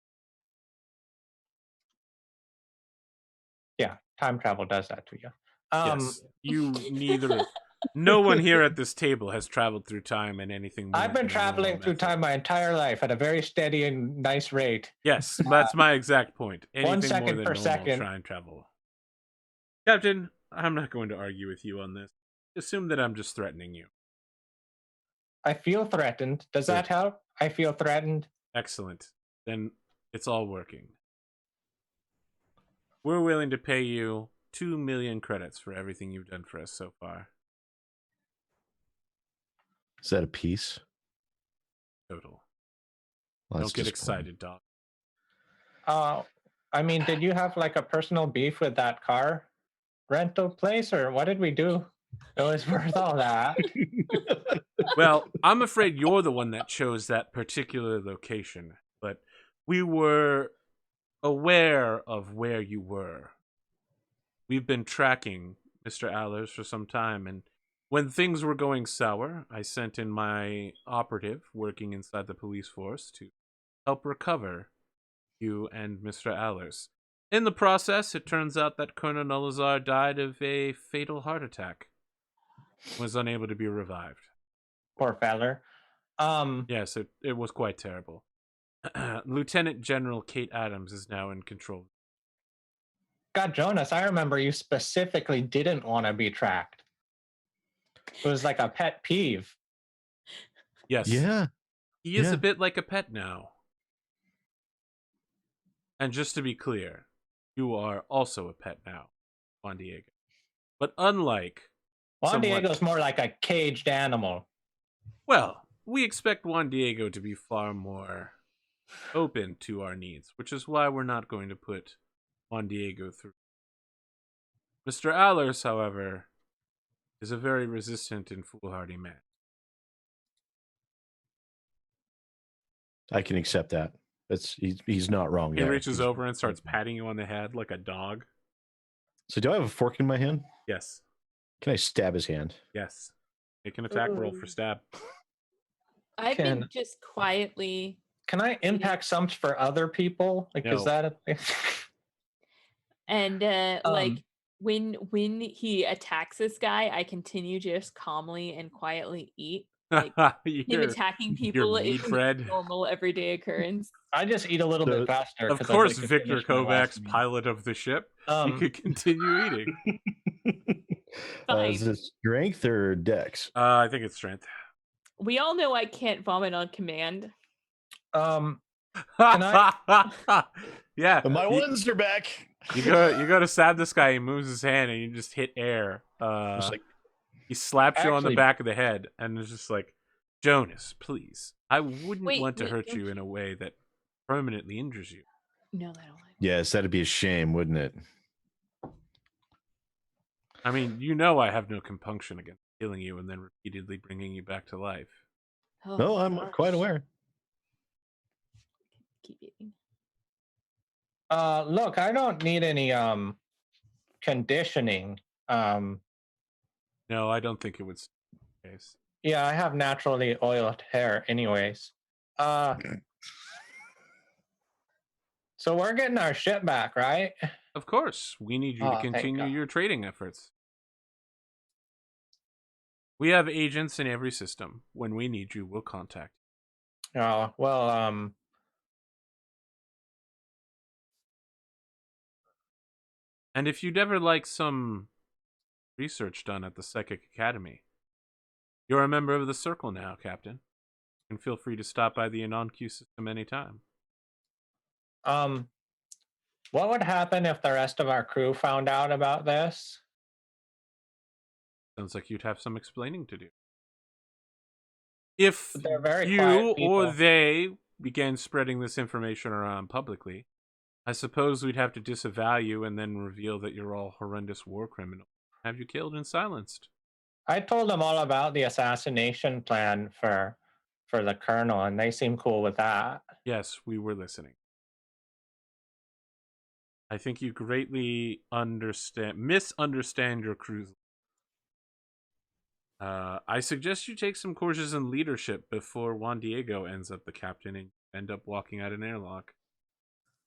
Speaker 2: Yeah, time travel does that to you.
Speaker 1: Yes, you neither. No one here at this table has traveled through time in anything more
Speaker 2: I've been
Speaker 1: than a
Speaker 2: traveling
Speaker 1: normal
Speaker 2: through
Speaker 1: method.
Speaker 2: time my entire life at a very steady and nice rate.
Speaker 1: Yes, that's my exact point. Anything
Speaker 2: 1 second
Speaker 1: more than
Speaker 2: per
Speaker 1: normal
Speaker 2: second.
Speaker 1: time travel. Captain, I'm not going to argue with you on this. Assume that I'm just threatening you.
Speaker 2: I feel threatened. Does that help? I feel threatened.
Speaker 1: Excellent. Then it's all working. We're willing to pay you 2 million credits for everything you've done for us so far.
Speaker 3: Is that a piece?
Speaker 1: Total.
Speaker 3: Well,
Speaker 1: Don't get excited, dog.
Speaker 2: I mean, did you have a personal beef with that car rental place, or what did we do? It was worth all that.
Speaker 1: Well, I'm afraid you're the one that chose that particular location, but we were aware of where you were. We've been tracking Mr. Allers for some time, and when things were going sour, I sent in my operative working inside the police force to help recover you and Mr. Allers. In the process, it turns out that Colonel Elazar died of a fatal heart attack. Was unable to be revived.
Speaker 2: Poor feller.
Speaker 1: Yes, it was quite terrible. Lieutenant General Kate Adams is now in control.
Speaker 2: God, Jonas, I remember you specifically didn't want to be tracked. It was like a pet peeve.
Speaker 1: Yes.
Speaker 3: Yeah.
Speaker 1: He is a bit like a pet now. And just to be clear, you are also a pet now, Juan Diego. But unlike
Speaker 2: Juan Diego's more like a caged animal.
Speaker 1: Well, we expect Juan Diego to be far more open to our needs, which is why we're not going to put Juan Diego through. Mr. Allers, however, is a very resistant and foolhardy man.
Speaker 3: I can accept that. He's not wrong
Speaker 1: He
Speaker 3: there.
Speaker 1: reaches over and starts patting you on the head like a dog.
Speaker 3: So do I have a fork in my hand?
Speaker 1: Yes.
Speaker 3: Can I stab his hand?
Speaker 1: Yes. Make an attack roll for stab.
Speaker 4: I've been just quietly.
Speaker 2: Can I impact sums for other people? Like, is
Speaker 1: No.
Speaker 2: that a thing?
Speaker 4: And like when he attacks this guy, I continue just calmly and quietly eat. Like him attacking people is a normal everyday occurrence.
Speaker 2: I just eat a little bit faster.
Speaker 1: Of course, Victor Kovacs, pilot of the ship, he could continue eating.
Speaker 3: Is it strength or dex?
Speaker 1: I think it's strength.
Speaker 4: We all know I can't vomit on command.
Speaker 2: Can I?
Speaker 1: Yeah,
Speaker 3: my ones are back.
Speaker 1: You go to stab this guy. He moves his hand, and you just hit air. He slaps you on the back of the head, and it's just like, Jonas, please. I wouldn't want to hurt you in a way that permanently injures you.
Speaker 4: No, I don't like.
Speaker 3: Yes, that'd be a shame, wouldn't it?
Speaker 1: I mean, you know, I have no compunction against killing you and then repeatedly bringing you back to life.
Speaker 4: Oh,
Speaker 3: no, I'm quite aware.
Speaker 4: Keep eating.
Speaker 2: Look, I don't need any conditioning.
Speaker 1: No, I don't think it would be the case.
Speaker 2: Yeah, I have naturally oiled hair anyways. So we're getting our ship back, right?
Speaker 1: Of course. We need you to continue your trading efforts. We have agents in every system. When we need you, we'll contact you.
Speaker 2: Oh, well,
Speaker 1: And if you'd ever like some research done at the Psychic Academy, you're a member of the Circle now, Captain. And feel free to stop by the Anon-Q system anytime.
Speaker 2: What would happen if the rest of our crew found out about this?
Speaker 1: Sounds like you'd have some explaining to do. If
Speaker 2: they're very
Speaker 1: you or they began spreading this information around publicly, I suppose we'd have to disavow you and then reveal that you're all horrendous war criminals. Have you killed and silenced?
Speaker 2: I told them all about the assassination plan for the colonel, and they seem cool with that.
Speaker 1: Yes, we were listening. I think you greatly misunderstand your crew's. I suggest you take some courses in leadership before Juan Diego ends up the captain and end up walking out an airlock.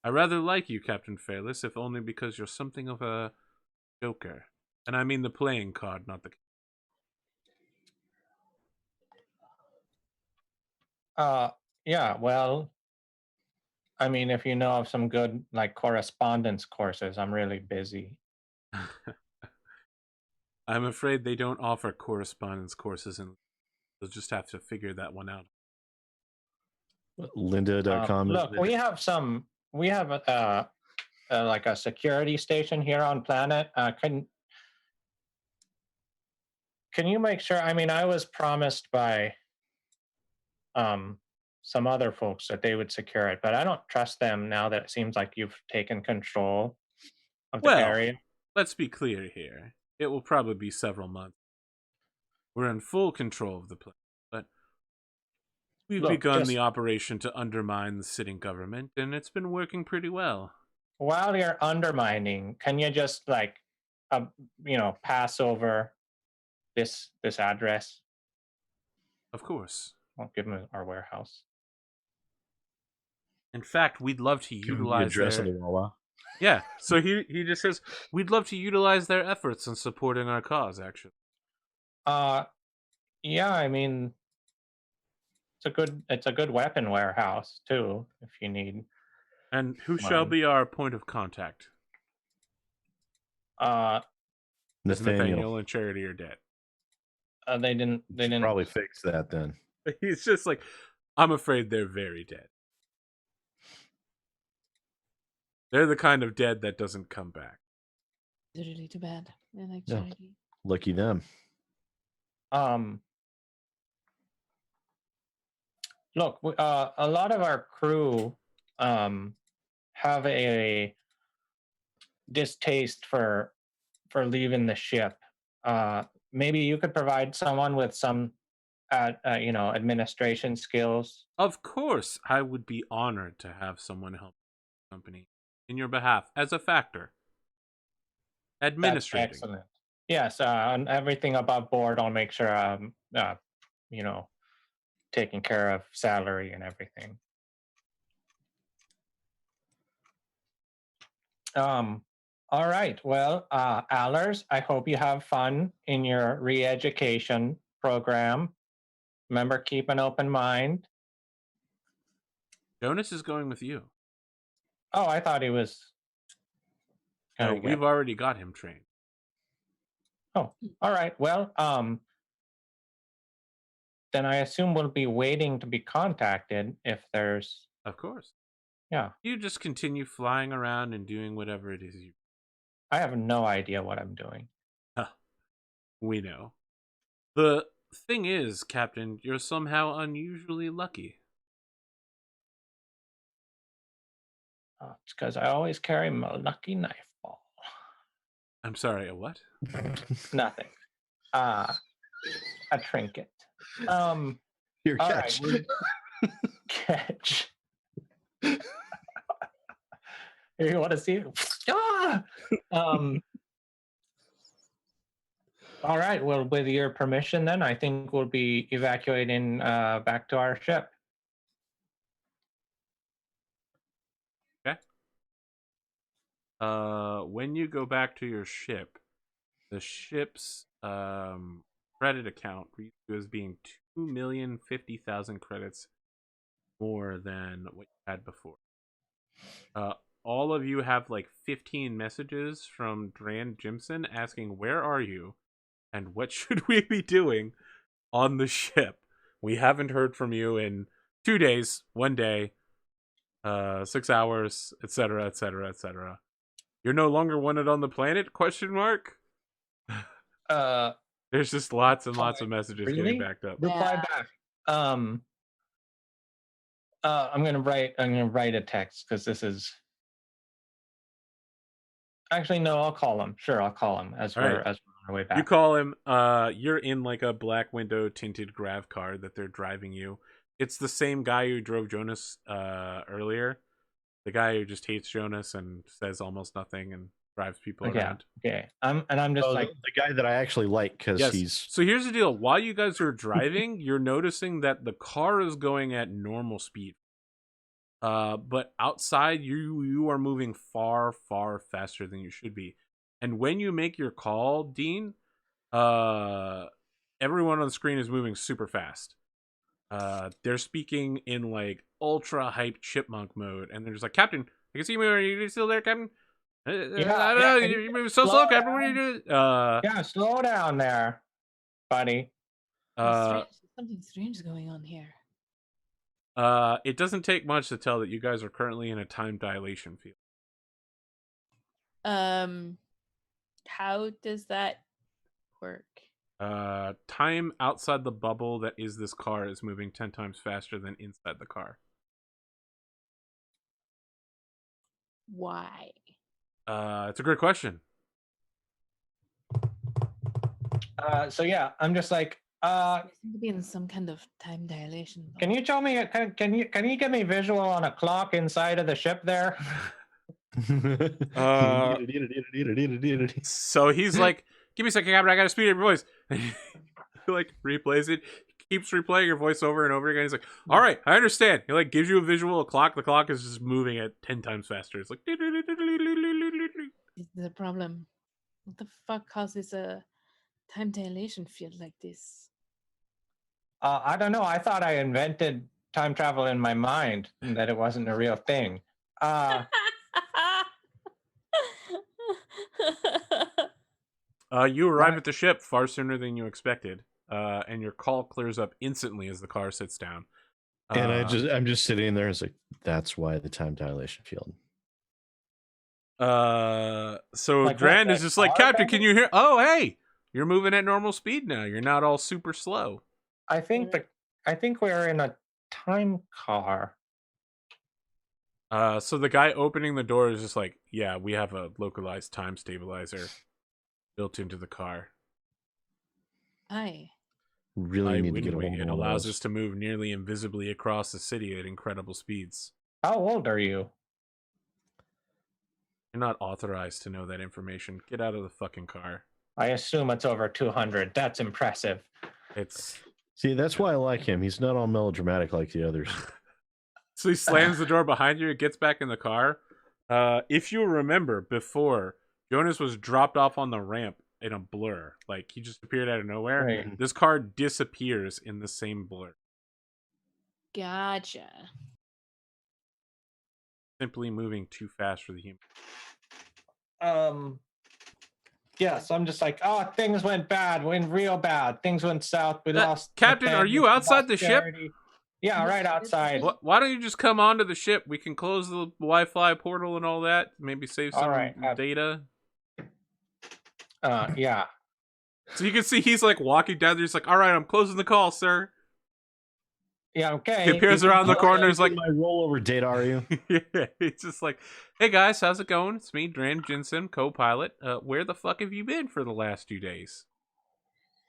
Speaker 1: I rather like you, Captain Fearless, if only because you're something of a joker. And I mean the playing card, not the...
Speaker 2: Yeah, well, I mean, if you know of some good, like, correspondence courses, I'm really busy.
Speaker 1: I'm afraid they don't offer correspondence courses, and you'll just have to figure that one out.
Speaker 3: Lynda.com.
Speaker 2: Look, we have like a security station here on planet. Can you make sure? I mean, I was promised by some other folks that they would secure it, but I don't trust them now that it seems like you've taken control of the area.
Speaker 1: Let's be clear here. It will probably be several months. We're in full control of the place, but we've begun the operation to undermine the sitting government, and it's been working pretty well.
Speaker 2: While you're undermining, can you just, like, pass over this address?
Speaker 1: Of course.
Speaker 2: I'll give them our warehouse.
Speaker 1: In fact, we'd love to utilize
Speaker 3: the address of the Wawa.
Speaker 1: Yeah, so he just says we'd love to utilize their efforts in supporting our cause. Actually,
Speaker 2: yeah, I mean, it's a good weapon warehouse too, if you need.
Speaker 1: And who shall be our point of contact? Nathaniel and Charity are dead.
Speaker 2: They didn't
Speaker 3: probably fix that then.
Speaker 1: He's just like, I'm afraid they're very dead. They're the kind of dead that doesn't come back.
Speaker 4: Literally too bad. I like Charity.
Speaker 3: Lucky them.
Speaker 2: Look, a lot of our crew have a distaste for leaving the ship. Maybe you could provide someone with some administration skills?
Speaker 1: Of course, I would be honored to have someone help the company in your behalf as a factor. Administrating.
Speaker 2: That's excellent. Yes, and everything above board, I'll make sure taking care of salary and everything. All right. Well, Allers, I hope you have fun in your re-education program. Remember, keep an open mind.
Speaker 1: Jonas is going with you.
Speaker 2: Oh, I thought he was.
Speaker 1: No, we've already got him trained.
Speaker 2: Oh, all right. Well, then I assume we'll be waiting to be contacted if there's.
Speaker 1: Of course.
Speaker 2: Yeah.
Speaker 1: You just continue flying around and doing whatever it is you.
Speaker 2: I have no idea what I'm doing.
Speaker 1: We know. The thing is, Captain, you're somehow unusually lucky.
Speaker 2: It's because I always carry my lucky knife ball.
Speaker 1: I'm sorry, a what?
Speaker 2: Nothing. A trinket.
Speaker 3: Your catch.
Speaker 2: Right, catch. You want to see it? All right. Well, with your permission, then I think we'll be evacuating back to our ship.
Speaker 1: Okay. When you go back to your ship, the ship's credit account reads you as being 2,050,000 credits more than what you had before. All of you have like 15 messages from Dran Jimson asking, where are you? And what should we be doing on the ship? We haven't heard from you in 2 days, 1 day, 6 hours, etc., etc., etc. You're no longer wanted on the planet? Question mark. There's just lots and lots of messages getting backed up.
Speaker 2: Reply back. I'm gonna write a text because this is. Actually, no. I'll call him. Sure, I'll call him as we're on our way back.
Speaker 1: You call him. You're in like a black window tinted grav car that they're driving you. It's the same guy who drove Jonas earlier. The guy who just hates Jonas and says almost nothing and drives people around.
Speaker 2: Okay. I'm just like
Speaker 3: the guy that I actually like because he's.
Speaker 1: So here's the deal. While you guys are driving, you're noticing that the car is going at normal speed. But outside, you are moving far, far faster than you should be. And when you make your call, Dean, everyone on the screen is moving super fast. They're speaking in like ultra hyped chipmunk mode, and they're just like, Captain, I can see you. Are you still there, Captain? I don't know. You're moving so slow, Captain. What are you doing?
Speaker 2: Yeah, slow down there, buddy.
Speaker 4: Something strange is going on here.
Speaker 1: It doesn't take much to tell that you guys are currently in a time dilation field.
Speaker 4: How does that work?
Speaker 1: Time outside the bubble that is this car is moving 10 times faster than inside the car.
Speaker 4: Why?
Speaker 1: It's a great question.
Speaker 2: So yeah, I'm just like,
Speaker 4: I seem to be in some kind of time dilation.
Speaker 2: Can you show me? Can you give me visual on a clock inside of the ship there?
Speaker 1: So he's like, give me a second, Captain. I gotta speed up your voice. He like replays it. He keeps replaying your voice over and over again. He's like, all right, I understand. He like gives you a visual clock. The clock is just moving at 10 times faster. It's like
Speaker 4: Is the problem? What the fuck causes a time dilation field like this?
Speaker 2: I don't know. I thought I invented time travel in my mind and that it wasn't a real thing.
Speaker 1: You arrive at the ship far sooner than you expected, and your call clears up instantly as the car sits down.
Speaker 3: And I'm just sitting there and it's like, that's why the time dilation field.
Speaker 1: So like Dran is just like, Captain, can you hear? Oh, hey, you're moving at normal speed now. You're not all super slow.
Speaker 2: I think we're in a time car.
Speaker 1: So the guy opening the door is just like, yeah, we have a localized time stabilizer built into the car.
Speaker 4: Hi.
Speaker 3: Really
Speaker 1: Why
Speaker 3: need to get
Speaker 1: wouldn't
Speaker 3: a
Speaker 1: we?
Speaker 3: hold of
Speaker 1: It
Speaker 3: one of
Speaker 1: allows
Speaker 3: those.
Speaker 1: us to move nearly invisibly across the city at incredible speeds.
Speaker 2: How old are you?
Speaker 1: You're not authorized to know that information. Get out of the fucking car.
Speaker 2: I assume it's over 200. That's impressive.
Speaker 1: It's
Speaker 3: See, that's why I like him. He's not all melodramatic like the others.
Speaker 1: So he slams the door behind you, gets back in the car. If you remember before, Jonas was dropped off on the ramp in a blur. Like, he just appeared out of nowhere.
Speaker 2: Right.
Speaker 1: This car disappears in the same blur.
Speaker 4: Gotcha.
Speaker 1: Simply moving too fast for the human.
Speaker 2: Yes, I'm just like, oh, things went bad, went real bad. Things went south. We lost.
Speaker 1: Captain, are you outside the ship?
Speaker 2: Yeah, right outside.
Speaker 1: Why don't you just come onto the ship? We can close the Wi-Fi portal and all that. Maybe save some data.
Speaker 2: Yeah.
Speaker 1: So you can see he's like walking down there. He's like, all right, I'm closing the call, sir.
Speaker 2: Yeah, okay.
Speaker 1: He appears around the corner. He's like,
Speaker 3: my rollover date, are you?
Speaker 1: yeah, he's just like, hey guys, how's it going? It's me, Dran Jensen, co-pilot. Where the fuck have you been for the last 2 days?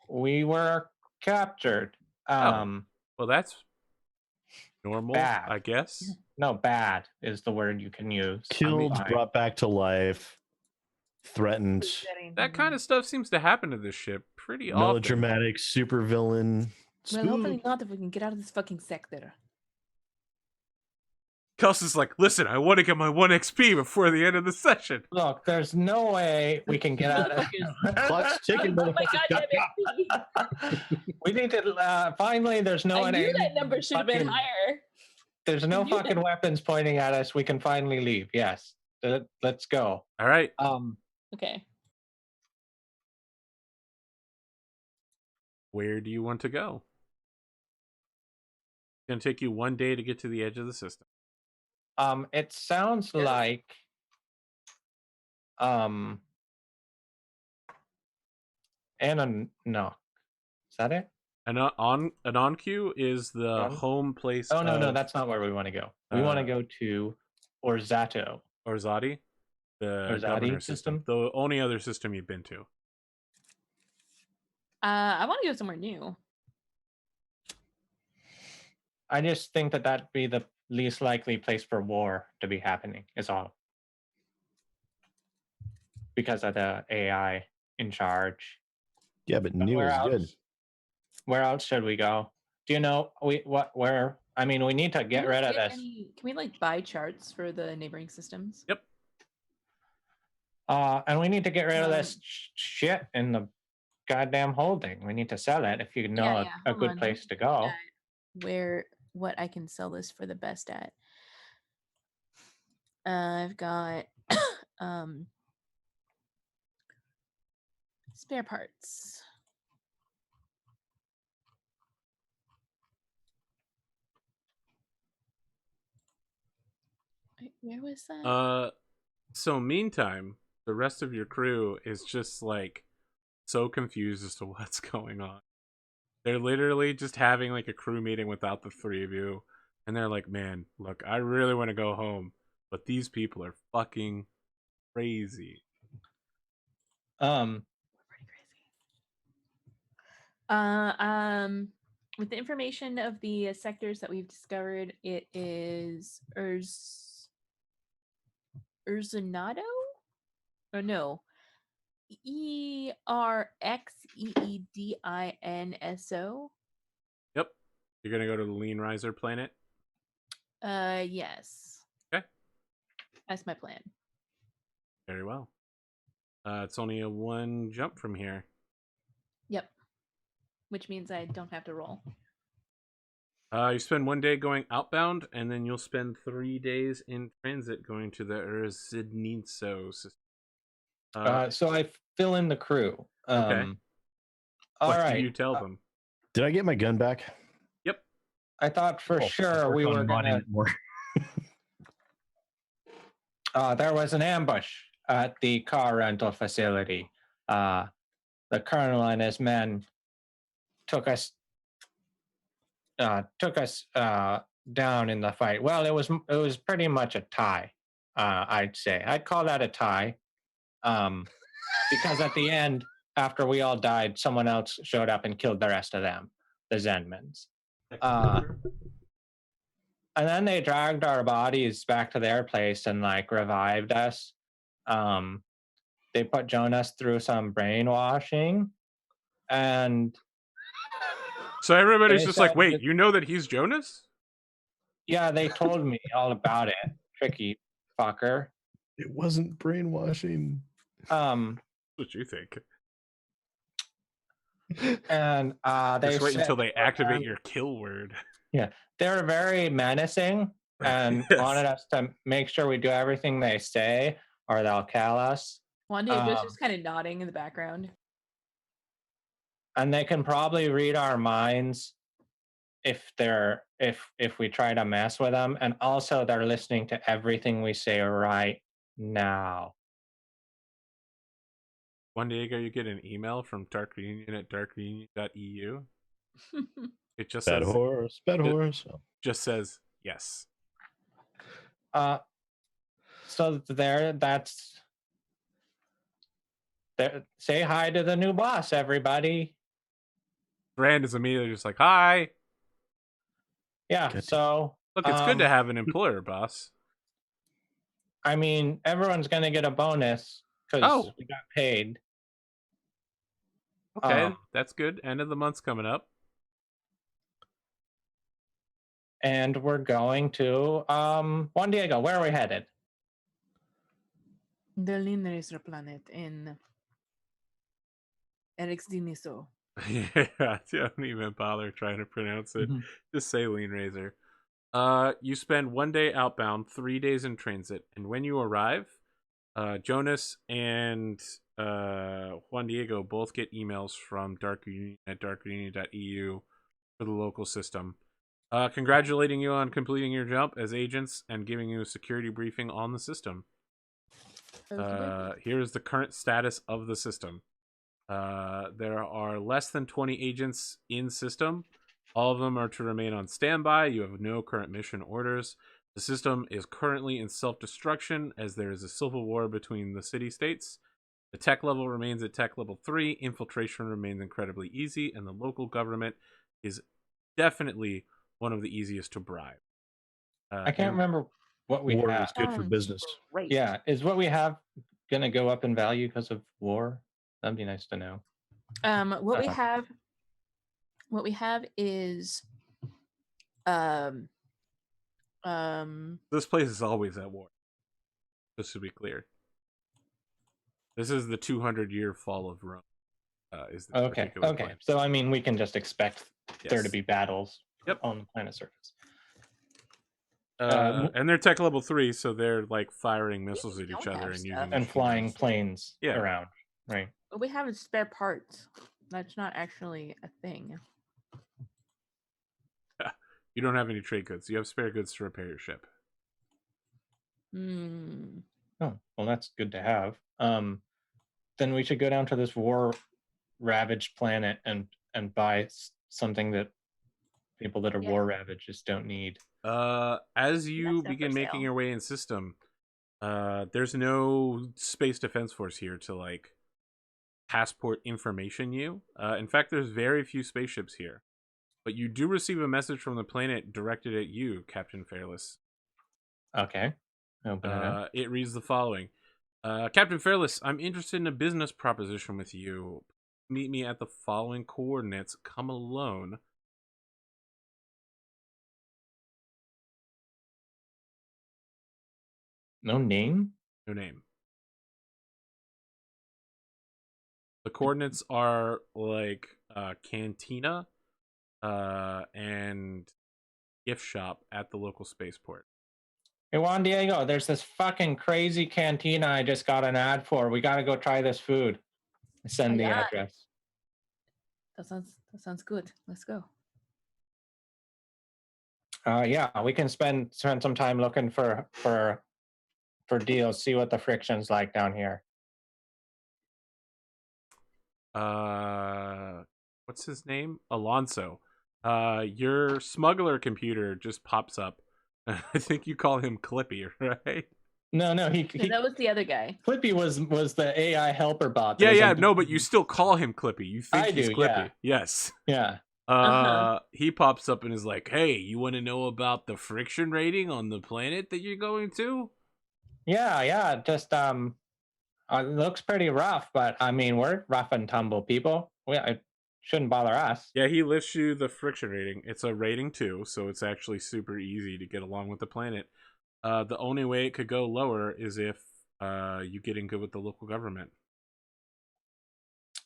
Speaker 2: We were captured.
Speaker 1: Well, that's normal,
Speaker 2: bad.
Speaker 1: I guess.
Speaker 2: No, bad is the word you can use.
Speaker 3: Killed, brought back to life, threatened.
Speaker 1: That kind of stuff seems to happen to this ship pretty often.
Speaker 3: Melodramatic, super villain.
Speaker 4: Well, hopefully not if we can get out of this fucking sector.
Speaker 1: Kelsey's like, listen, I want to get my 1 XP before the end of the session.
Speaker 2: Look, there's no way we can get out of
Speaker 3: Clock's ticking,
Speaker 4: oh my god,
Speaker 2: we need to finally there's no
Speaker 4: I knew that number should have been higher.
Speaker 2: There's no fucking weapons pointing at us. We can finally leave. Yes. Let's go.
Speaker 1: All right.
Speaker 4: Okay.
Speaker 1: Where do you want to go? It's going to take you 1 day to get to the edge of the system.
Speaker 2: It sounds like no. Is that it?
Speaker 1: An on cue is the home place.
Speaker 2: Oh no, that's not where we want to go. We want to go to Orzato.
Speaker 1: Orzati? The governor system. The only other system you've been to.
Speaker 4: I want to go somewhere new.
Speaker 2: I just think that'd be the least likely place for war to be happening, is all. Because of the AI in charge.
Speaker 3: Yeah, but new is good.
Speaker 2: Where else should we go? Do you know where? I mean, we need to get rid of this.
Speaker 4: Can we like buy charts for the neighboring systems?
Speaker 1: Yep.
Speaker 2: And we need to get rid of this shit in the goddamn holding. We need to sell it if you know a good place to go.
Speaker 4: What I can sell this for the best at. I've got spare parts. Wait, where was that?
Speaker 1: So meantime, the rest of your crew is just like so confused as to what's going on. They're literally just having like a crew meeting without the 3 of you. And they're like, man, look, I really want to go home, but these people are fucking crazy.
Speaker 4: We're pretty crazy. With the information of the sectors that we've discovered, it is Erzonado? Or no. ERXEEDINSO.
Speaker 1: Yep. You're gonna go to the Lean Riser planet?
Speaker 4: Yes.
Speaker 1: Okay.
Speaker 4: That's my plan.
Speaker 1: Very well. It's only a 1 jump from here.
Speaker 4: Yep. Which means I don't have to roll.
Speaker 1: You spend 1 day going outbound, and then you'll spend 3 days in transit going to the Erzidnitso system.
Speaker 2: So I fill in the crew.
Speaker 1: Okay. What do you tell them?
Speaker 3: Did I get my gun back?
Speaker 1: Yep.
Speaker 2: I thought for sure we were gonna. There was an ambush at the car rental facility. The colonel and his men took us down in the fight. Well, it was pretty much a tie. I'd say I'd call that a tie. Because at the end after we all died, someone else showed up and killed the rest of them, the Zenmans. And then they dragged our bodies back to their place and like revived us. They put Jonas through some brainwashing, and
Speaker 1: so everybody's
Speaker 2: they
Speaker 1: just like,
Speaker 2: said
Speaker 1: wait,
Speaker 2: that-
Speaker 1: you know that he's Jonas?
Speaker 2: yeah, they told me all about it. Tricky fucker.
Speaker 3: It wasn't brainwashing.
Speaker 1: What you think?
Speaker 2: And they
Speaker 1: Just wait
Speaker 2: said,
Speaker 1: until they activate your kill word.
Speaker 2: yeah, they were very menacing and
Speaker 1: Yes.
Speaker 2: wanted us to make sure we do everything they say, or they'll kill us.
Speaker 4: One day just kind of nodding in the background.
Speaker 2: And they can probably read our minds if we try to mess with them, and also they're listening to everything we say right now.
Speaker 1: One day ago, you get an email from Dark Reunion at darkreunion.eu. It just
Speaker 3: Bad
Speaker 1: says,
Speaker 3: horse, bad horse.
Speaker 1: just says yes.
Speaker 2: So say hi to the new boss, everybody.
Speaker 1: Brand is immediately just like, hi.
Speaker 2: Yeah,
Speaker 3: Good.
Speaker 2: so
Speaker 1: Look, it's good to have an employer, boss.
Speaker 2: I mean, everyone's gonna get a bonus because we got paid.
Speaker 1: Okay, that's good. End of the month's coming up.
Speaker 2: And we're going to Juan Diego. Where are we headed?
Speaker 4: The Linear planet in Erix Diniso.
Speaker 1: Yeah, don't even bother trying to pronounce it. Just say Lean Razor. You spend 1 day outbound, 3 days in transit, and when you arrive, Jonas and Juan Diego both get emails from Dark Reunion at darkreunion.eu for the local system, congratulating you on completing your jump as agents and giving you a security briefing on the system. Here is the current status of the system. There are less than 20 agents in system. All of them are to remain on standby. You have no current mission orders. The system is currently in self-destruction as there is a civil war between the city-states. The tech level remains at tech level 3. Infiltration remains incredibly easy, and the local government is definitely one of the easiest to bribe.
Speaker 2: I can't remember what we
Speaker 3: War
Speaker 2: have.
Speaker 3: is good for business.
Speaker 4: Right.
Speaker 2: Yeah, is what we have going to go up in value because of war? That'd be nice to know.
Speaker 4: What we have is
Speaker 1: this place is always at war. Just to be clear, this is the 200-year fall of Rome. Is this
Speaker 2: Okay.
Speaker 1: point.
Speaker 2: So I mean, we can just expect there to be battles on the planet surface.
Speaker 1: And they're tech level 3, so they're like firing missiles at each other and using
Speaker 2: and flying planes
Speaker 1: Yeah.
Speaker 2: around. Right.
Speaker 4: But we have spare parts. That's not actually a thing.
Speaker 1: You don't have any trade goods. You have spare goods to repair your ship.
Speaker 4: Hmm.
Speaker 2: Oh, well, that's good to have. Then we should go down to this war-ravaged planet and buy something that people that are war-ravaged just don't need.
Speaker 1: As you begin making your way in system, there's no space defense force here to like passport information you. In fact, there's very few spaceships here. But you do receive a message from the planet directed at you, Captain Fairless.
Speaker 2: Okay. Open it up.
Speaker 1: It reads the following. Captain Fairless, I'm interested in a business proposition with you. Meet me at the following coordinates. Come alone.
Speaker 2: No name?
Speaker 1: No name. The coordinates are like cantina and gift shop at the local spaceport.
Speaker 2: Hey, Juan Diego, there's this fucking crazy cantina I just got an ad for. We got to go try this food. Send the address.
Speaker 4: That sounds good. Let's go.
Speaker 2: Yeah, we can spend some time looking for deals. See what the friction's like down here.
Speaker 1: What's his name? Alonso. Your smuggler computer just pops up. I think you call him Clippy, right?
Speaker 2: No,
Speaker 4: that was the other guy.
Speaker 2: Clippy was the AI helper bot.
Speaker 1: Yeah, no, but you still call him Clippy. You think he's
Speaker 2: do,
Speaker 1: Clippy.
Speaker 2: yeah.
Speaker 1: Yes.
Speaker 2: Yeah.
Speaker 1: He pops up and is like, "Hey, you want to know about the friction rating on the planet that you're going to?"
Speaker 2: Yeah. Just it looks pretty rough, but I mean, we're rough and tumble people. It shouldn't bother us.
Speaker 1: Yeah, he lists you the friction rating. It's a rating 2, so it's actually super easy to get along with the planet. The only way it could go lower is if you get in good with the local government.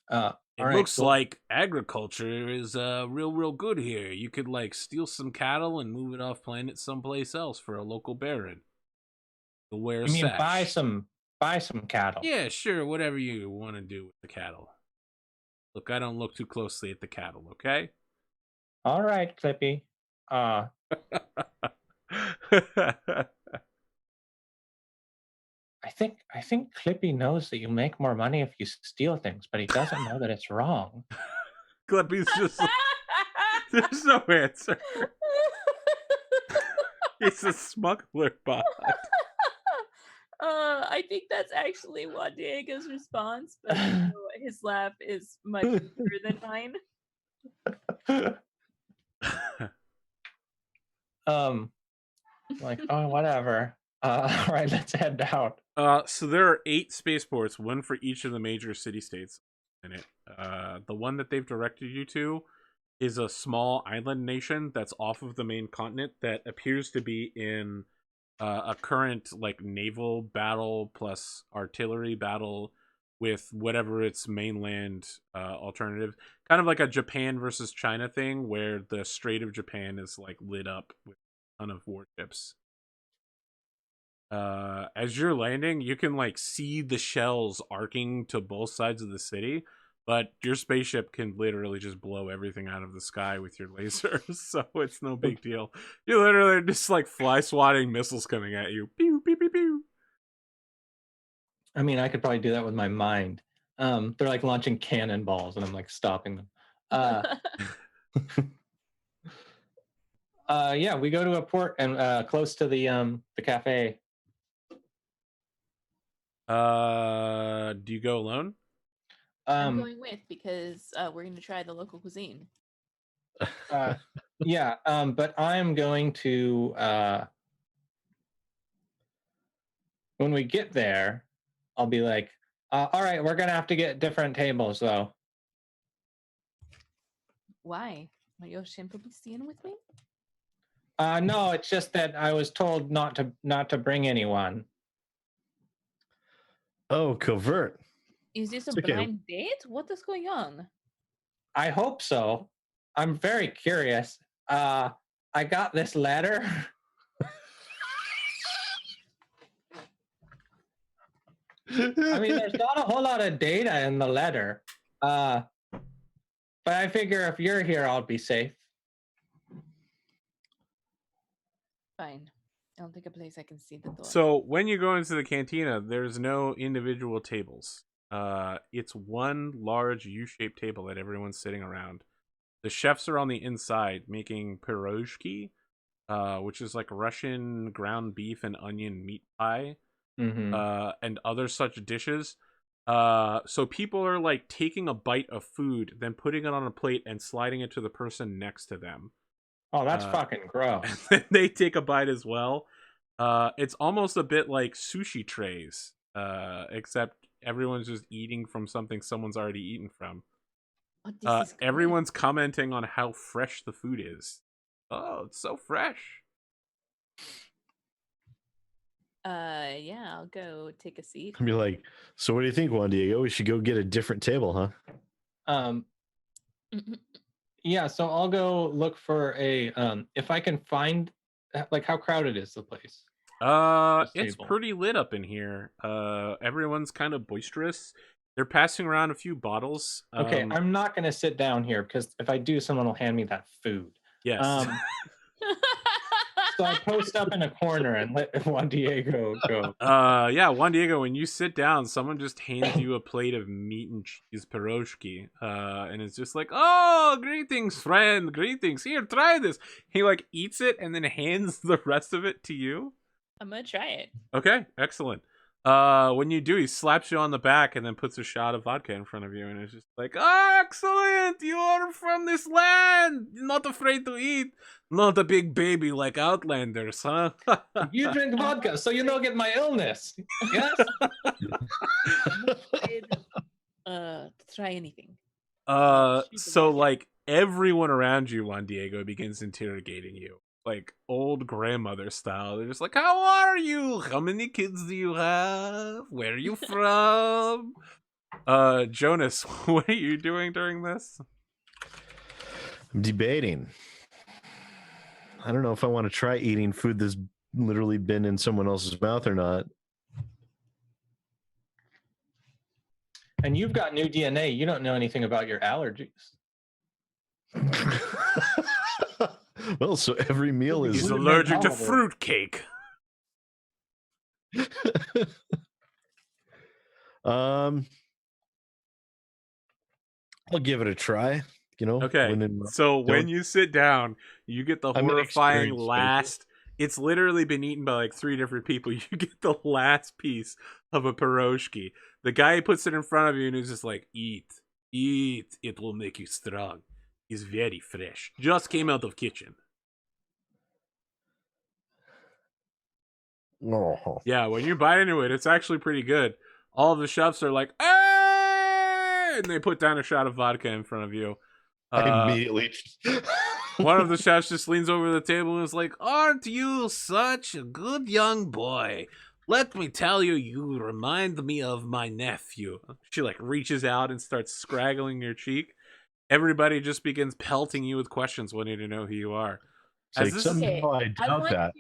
Speaker 1: It looks like agriculture is real good here. You could like steal some cattle and move it off planet someplace else for a local baron. You'll wear a sash.
Speaker 2: Buy some cattle.
Speaker 1: Yeah, sure, whatever you want to do with the cattle. Look, I don't look too closely at the cattle, okay?
Speaker 2: All right, Clippy. I think Clippy knows that you make more money if you steal things, but he doesn't know that it's wrong.
Speaker 1: Clippy's just like, there's no answer. It's a smuggler bot.
Speaker 4: I think that's actually Juan Diego's response, but his laugh is much bigger than mine.
Speaker 2: Like, oh, whatever. All right, let's head out.
Speaker 1: So there are 8 spaceports, one for each of the major city-states in it. The one that they've directed you to is a small island nation that's off of the main continent that appears to be in a current like naval battle plus artillery battle with whatever its mainland alternative. Kind of like a Japan versus China thing where the Strait of Japan is like lit up with a ton of warships. As you're landing, you can like see the shells arcing to both sides of the city, but your spaceship can literally just blow everything out of the sky with your lasers, so it's no big deal. You literally just like fly swatting missiles coming at you. Pew, pew, pew, pew.
Speaker 2: I mean, I could probably do that with my mind. They're like launching cannonballs, and I'm like stopping them. Yeah, we go to a port and close to the cafe.
Speaker 1: Do you go alone?
Speaker 4: I'm going with because we're going to try the local cuisine.
Speaker 2: Yeah, but I'm going to when we get there, I'll be like, all right, we're gonna have to get different tables though.
Speaker 4: Why? Are you simply staying with me?
Speaker 2: No, it's just that I was told not to bring anyone.
Speaker 3: Oh, covert.
Speaker 4: Is this a blind date? What is going on?
Speaker 2: I hope so. I'm very curious. I got this letter. I mean, there's not a whole lot of data in the letter. But I figure if you're here, I'll be safe.
Speaker 4: Fine. I'll take a place I can see the door.
Speaker 1: So when you go into the cantina, there's no individual tables. It's one large U-shaped table that everyone's sitting around. The chefs are on the inside making pirozhki, which is like Russian ground beef and onion meat pie, and other such dishes. So people are like taking a bite of food, then putting it on a plate and sliding it to the person next to them.
Speaker 2: Oh, that's fucking gross.
Speaker 1: And then they take a bite as well. It's almost a bit like sushi trays, except everyone's just eating from something someone's already eaten from. Everyone's commenting on how fresh the food is. Oh, it's so fresh.
Speaker 4: Yeah, I'll go take a seat.
Speaker 3: I'll be like, so what do you think, Juan Diego? We should go get a different table, huh?
Speaker 2: Yeah, so I'll go look for a if I can find like how crowded is the place.
Speaker 1: It's pretty lit up in here. Everyone's kind of boisterous. They're passing around a few bottles.
Speaker 2: Okay, I'm not gonna sit down here because if I do, someone will hand me that food.
Speaker 1: Yes.
Speaker 2: So I post up in a corner and let Juan Diego go.
Speaker 1: Yeah, Juan Diego, when you sit down, someone just hands you a plate of meat and cheese pirozhki, and it's just like, oh, greetings, friend, greetings. Here, try this. He like eats it and then hands the rest of it to you.
Speaker 4: I'm gonna try it.
Speaker 1: Okay, excellent. When you do, he slaps you on the back and then puts a shot of vodka in front of you, and it's just like, oh, excellent! You are from this land. You're not afraid to eat. Not a big baby like Outlanders, huh?
Speaker 2: You drink vodka, so you don't get my illness. Yes.
Speaker 4: Try anything.
Speaker 1: So like everyone around you, Juan Diego, begins interrogating you. Like old grandmother style. They're just like, how are you? How many kids do you have? Where are you from? Jonas, what are you doing during this?
Speaker 3: I'm debating. I don't know if I want to try eating food that's literally been in someone else's mouth or not.
Speaker 2: And you've got new DNA. You don't know anything about your allergies.
Speaker 3: Well, so every meal is...
Speaker 1: He's allergic to fruitcake.
Speaker 3: I'll give it a try. You know.
Speaker 1: Okay. When you sit down, you get the horrifying last. It's literally been eaten by like 3 different people. You get the last piece of a pierogi. The guy puts it in front of you and he's just like, eat. It will make you strong. He's very fresh. Just came out of kitchen.
Speaker 3: Oh.
Speaker 1: Yeah, when you bite into it, it's actually pretty good. All of the chefs are like, hey! And they put down a shot of vodka in front of you.
Speaker 3: Immediately.
Speaker 1: One of the chefs just leans over the table and is like, aren't you such a good young boy? Let me tell you, you remind me of my nephew. She like reaches out and starts scraggling your cheek. Everybody just begins pelting you with questions, wanting to know who you are.
Speaker 3: I doubt that.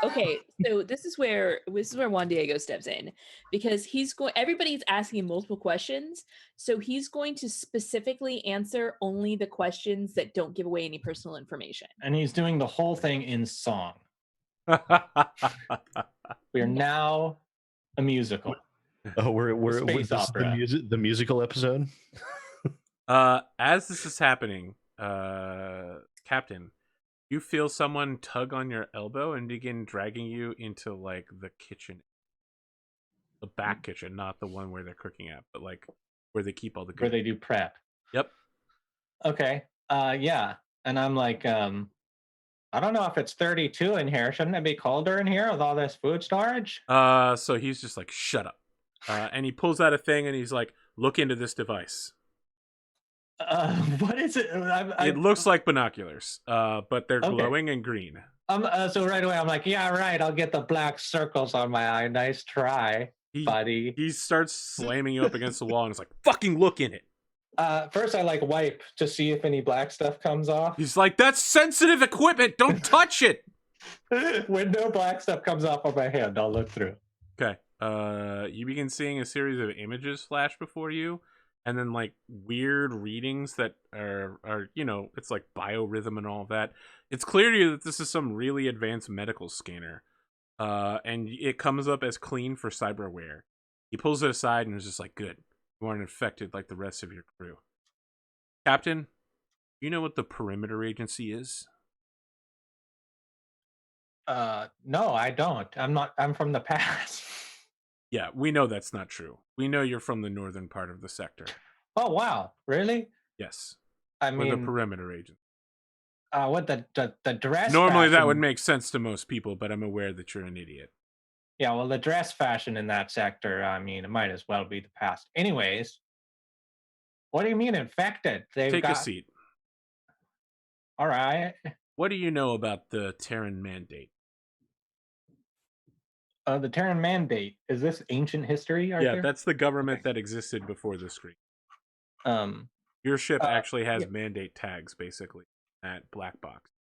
Speaker 4: Okay, so this is where Juan Diego steps in, because everybody's asking him multiple questions, so he's going to specifically answer only the questions that don't give away any personal information.
Speaker 2: And he's doing the whole thing in song. We are now a musical.
Speaker 3: Oh, we're
Speaker 2: space opera.
Speaker 3: The musical episode.
Speaker 1: As this is happening, Captain, you feel someone tug on your elbow and begin dragging you into like the kitchen, the back kitchen, not the one where they're cooking at, but like where they keep all the
Speaker 2: where they do prep.
Speaker 1: Yep.
Speaker 2: Okay. Yeah. And I'm like, I don't know if it's 32 in here. Shouldn't it be colder in here with all this food storage?
Speaker 1: So he's just like, shut up. And he pulls out a thing and he's like, look into this device.
Speaker 2: What is it?
Speaker 1: It looks like binoculars, but they're glowing and green.
Speaker 2: So right away I'm like, yeah, right. I'll get the black circles on my eye. Nice try, buddy.
Speaker 1: He starts slamming you up against the wall and it's like, fucking look in it.
Speaker 2: First I like wipe to see if any black stuff comes off.
Speaker 1: He's like, that's sensitive equipment. Don't touch it.
Speaker 2: When no black stuff comes off of my hand, I'll look through.
Speaker 1: Okay. You begin seeing a series of images flash before you. And then like weird readings that are it's like biorhythm and all of that. It's clear to you that this is some really advanced medical scanner. And it comes up as clean for cyberware. He pulls it aside and is just like, good. You aren't infected like the rest of your crew. Captain, you know what the Perimeter Agency is?
Speaker 2: No, I don't. I'm from the past.
Speaker 1: Yeah, we know that's not true. We know you're from the northern part of the sector.
Speaker 2: Oh, wow. Really?
Speaker 1: Yes.
Speaker 2: I mean,
Speaker 1: we're the Perimeter Agent.
Speaker 2: What the dress
Speaker 1: Normally
Speaker 2: fashion...
Speaker 1: that would make sense to most people, but I'm aware that you're an idiot.
Speaker 2: Yeah, well, the dress fashion in that sector, I mean, it might as well be the past. Anyways, what do you mean infected?
Speaker 1: Take a seat.
Speaker 2: All right.
Speaker 1: What do you know about the Terran Mandate?
Speaker 2: The Terran Mandate, is this ancient history, Arthur?
Speaker 1: Yeah, that's the government that existed before the screen. Your ship actually has mandate tags, basically, at Black Box.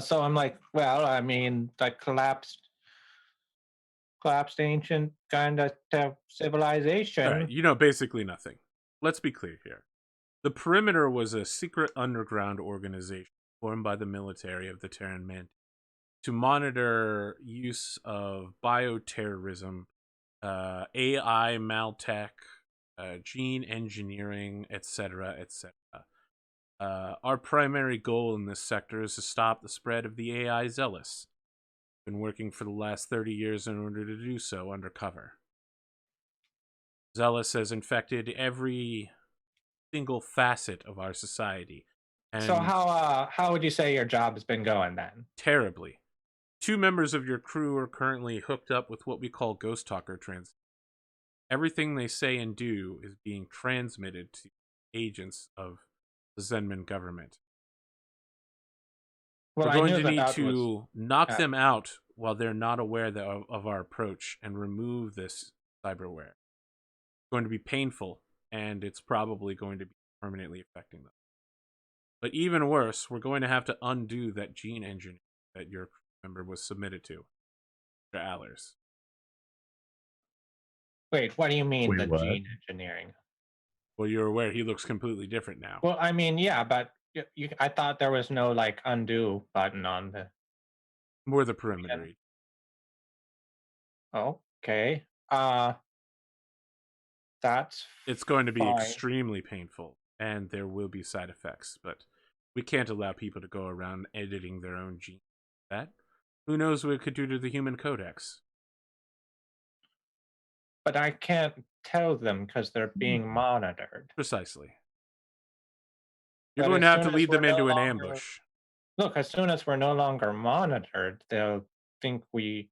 Speaker 2: So I'm like, well, I mean, that collapsed ancient kind of civilization.
Speaker 1: All right, you know basically nothing. Let's be clear here. The Perimeter was a secret underground organization formed by the military of the Terran Mandate to monitor use of bioterrorism, AI maltech, gene engineering, etc., etc. Our primary goal in this sector is to stop the spread of the AI zealous. Been working for the last 30 years in order to do so undercover. Zealous has infected every single facet of our society. And
Speaker 2: So how would you say your job has been going then?
Speaker 1: terribly. 2 members of your crew are currently hooked up with what we call Ghost Talker trans. Everything they say and do is being transmitted to agents of the Zenman government.
Speaker 2: Well,
Speaker 1: We're
Speaker 2: I
Speaker 1: going
Speaker 2: knew
Speaker 1: to
Speaker 2: that
Speaker 1: need
Speaker 2: that
Speaker 1: to
Speaker 2: was
Speaker 1: knock them out while they're not aware of our approach and remove this cyberware. It's going to be painful, and it's probably going to be permanently affecting them. But even worse, we're going to have to undo that gene engineering that your member was submitted to Allers.
Speaker 2: Wait, what do you mean
Speaker 3: Wait,
Speaker 2: the
Speaker 3: what?
Speaker 2: gene engineering?
Speaker 1: Well, you're aware he looks completely different now.
Speaker 2: Well, I mean, yeah, but I thought there was no like undo button on the.
Speaker 1: More the perimeter.
Speaker 2: Okay. That's
Speaker 1: It's going to be
Speaker 2: fine.
Speaker 1: extremely painful, and there will be side effects, but we can't allow people to go around editing their own genes. That who knows what it could do to the human codex?
Speaker 2: But I can't tell them because they're being monitored.
Speaker 1: Precisely. You're
Speaker 2: But
Speaker 1: going
Speaker 2: as
Speaker 1: to have to
Speaker 2: soon as
Speaker 1: lead them
Speaker 2: we're no
Speaker 1: into an
Speaker 2: longer-
Speaker 1: ambush.
Speaker 2: Look, as soon as we're no longer monitored, they'll think we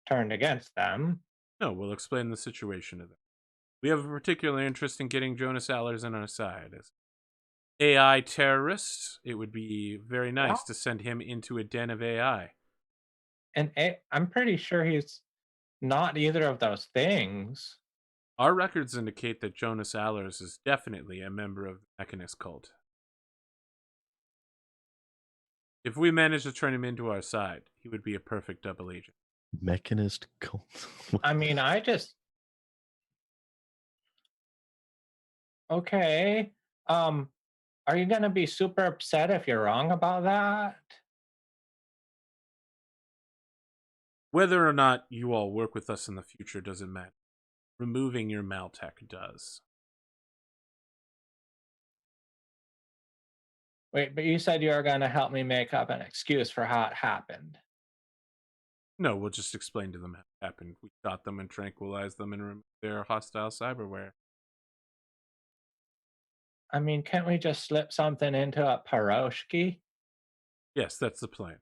Speaker 2: turned against them.
Speaker 1: No, we'll explain the situation to them. We have a particular interest in getting Jonas Allers on our side. As AI terrorist, it would be very nice to send him into a den of AI.
Speaker 2: And I'm pretty sure he's not either of those things.
Speaker 1: Our records indicate that Jonas Allers is definitely a member of the Mechanist cult. If we manage to turn him into our side, he would be a perfect double agent.
Speaker 3: Mechanist cult.
Speaker 2: I mean, okay. Are you gonna be super upset if you're wrong about that?
Speaker 1: Whether or not you all work with us in the future doesn't matter. Removing your Maltech does.
Speaker 2: Wait, but you said you were gonna help me make up an excuse for how it happened.
Speaker 1: No, we'll just explain to them how it happened. We shot them and tranquilized them and removed their hostile cyberware.
Speaker 2: I mean, can't we just slip something into a pierogi?
Speaker 1: Yes, that's the plan.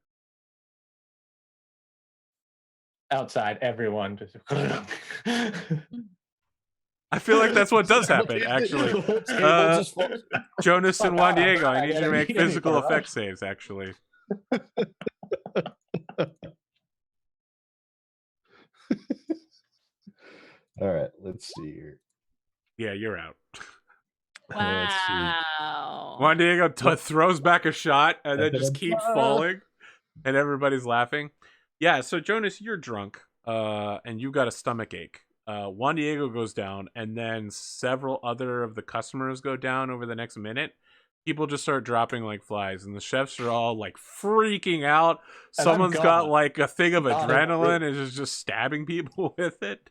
Speaker 2: Outside, everyone just.
Speaker 1: I feel like that's what does happen, actually. Jonas and Juan Diego, I need you to make physical effect saves, actually.
Speaker 3: All right, let's see here.
Speaker 1: Yeah, you're out.
Speaker 4: Wow.
Speaker 1: Juan Diego throws back a shot and then just keeps falling, and everybody's laughing. Yeah, so Jonas, you're drunk, and you got a stomach ache. Juan Diego goes down, and then several other of the customers go down over the next minute. People just start dropping like flies, and the chefs are all like freaking out.
Speaker 2: And
Speaker 1: Someone's got like a thing of
Speaker 2: God,
Speaker 1: adrenaline and is just stabbing people with it.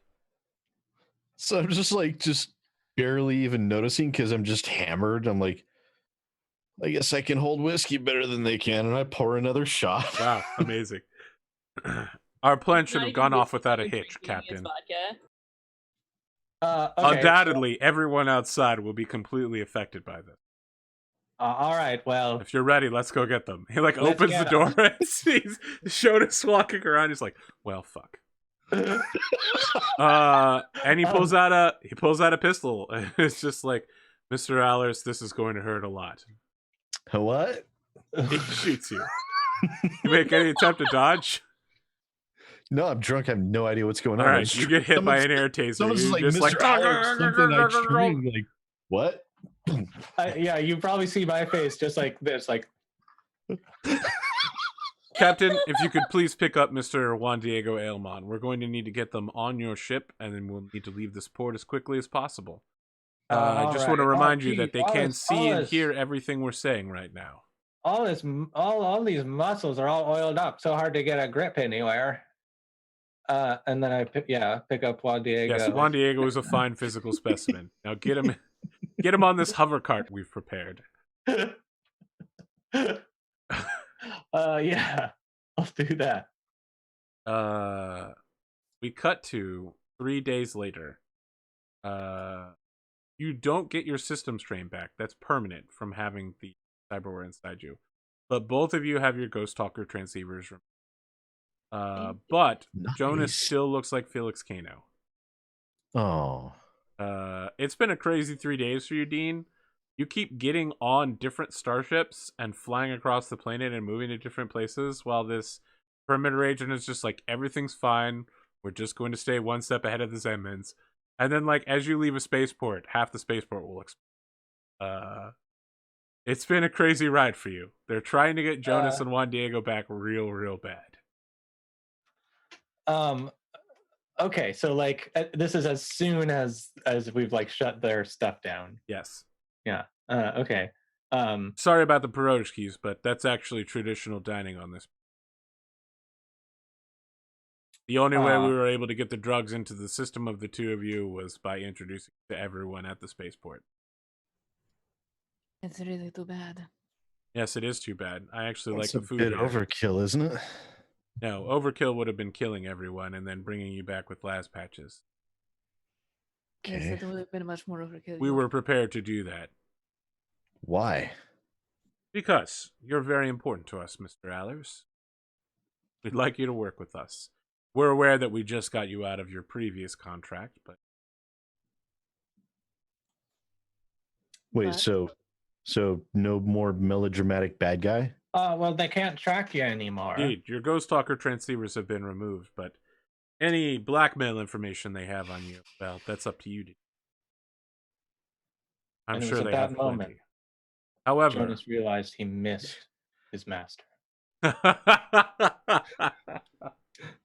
Speaker 3: So I'm just barely even noticing because I'm just hammered. I'm like, I guess I can hold whiskey better than they can, and I pour another shot.
Speaker 1: Wow, amazing. Our plan should
Speaker 4: Not
Speaker 1: have
Speaker 4: even
Speaker 1: gone off
Speaker 4: whiskey,
Speaker 1: without a
Speaker 4: you're
Speaker 1: hitch,
Speaker 4: drinking, it's
Speaker 1: Captain.
Speaker 4: vodka.
Speaker 2: Okay,
Speaker 1: Undoubtedly, everyone outside will be completely affected by this.
Speaker 2: all right, well,
Speaker 1: If you're ready, let's go get them. He like
Speaker 2: Let's
Speaker 1: opens the
Speaker 2: get
Speaker 1: door and sees Shodas walking around. He's like, "Well, fuck." And he pulls out a pistol. It's just like, Mr. Allers, this is going to hurt a lot.
Speaker 3: What?
Speaker 1: He shoots you. You make any attempt to dodge?
Speaker 3: No, I'm drunk. I have no idea what's going on.
Speaker 1: All right, you get hit by an air taser.
Speaker 3: Someone's
Speaker 1: You're
Speaker 3: like,
Speaker 1: just
Speaker 3: Mr. Alex, something I screamed. Like, what?
Speaker 2: yeah, you probably see my face just like this, like.
Speaker 1: Captain, if you could please pick up Mr. Juan Diego Ailman. We're going to need to get them on your ship, and then we'll need to leave this port as quickly as possible. I just want to remind you that they can see and hear everything we're saying right now.
Speaker 2: All these muscles are all oiled up. So hard to get a grip anywhere. And then I pick up Juan Diego.
Speaker 1: Yes, Juan Diego is a fine physical specimen. Now get him on this hover cart we've prepared.
Speaker 2: Yeah. I'll do that.
Speaker 1: We cut to 3 days later. You don't get your system strain back. That's permanent from having the cyberware inside you. But both of you have your Ghost Talker transceivers. But Jonas
Speaker 3: Nice.
Speaker 1: still looks like Felix Kano.
Speaker 3: Oh.
Speaker 1: It's been a crazy 3 days for you, Dean. You keep getting on different starships and flying across the planet and moving to different places while this perimeter agent is just like, everything's fine. We're just going to stay one step ahead of the Zenmans. And then, like, as you leave a spaceport, half the spaceport will explode. It's been a crazy ride for you. They're trying to get Jonas and Juan Diego back real bad.
Speaker 2: Okay, so like this is as soon as we've like shut their stuff down.
Speaker 1: Yes.
Speaker 2: Yeah. Okay.
Speaker 1: Sorry about the pierogies, but that's actually traditional dining on this. The only way we were able to get the drugs into the system of the two of you was by introducing it to everyone at the spaceport.
Speaker 4: It's really too bad.
Speaker 1: Yes, it is too bad. I actually like
Speaker 3: It's
Speaker 1: the
Speaker 3: a
Speaker 1: food
Speaker 3: bit
Speaker 1: here.
Speaker 3: overkill, isn't it?
Speaker 1: No, overkill would have been killing everyone and then bringing you back with last patches.
Speaker 4: Yes,
Speaker 3: Okay.
Speaker 4: it would have been much more overkill.
Speaker 1: We were prepared to do that.
Speaker 3: Why?
Speaker 1: Because you're very important to us, Mr. Allers. We'd like you to work with us. We're aware that we just got you out of your previous contract, but...
Speaker 3: Wait, so no more melodramatic bad guy?
Speaker 2: Well, they can't track you anymore.
Speaker 1: Indeed, your Ghost Talker transceivers have been removed, but any blackmail information they have on you, well, that's up to you. I'm
Speaker 2: And it
Speaker 1: sure
Speaker 2: was
Speaker 1: they
Speaker 2: at
Speaker 1: have
Speaker 2: that
Speaker 1: plenty.
Speaker 2: moment
Speaker 1: However,
Speaker 2: Jonas realized he missed his master.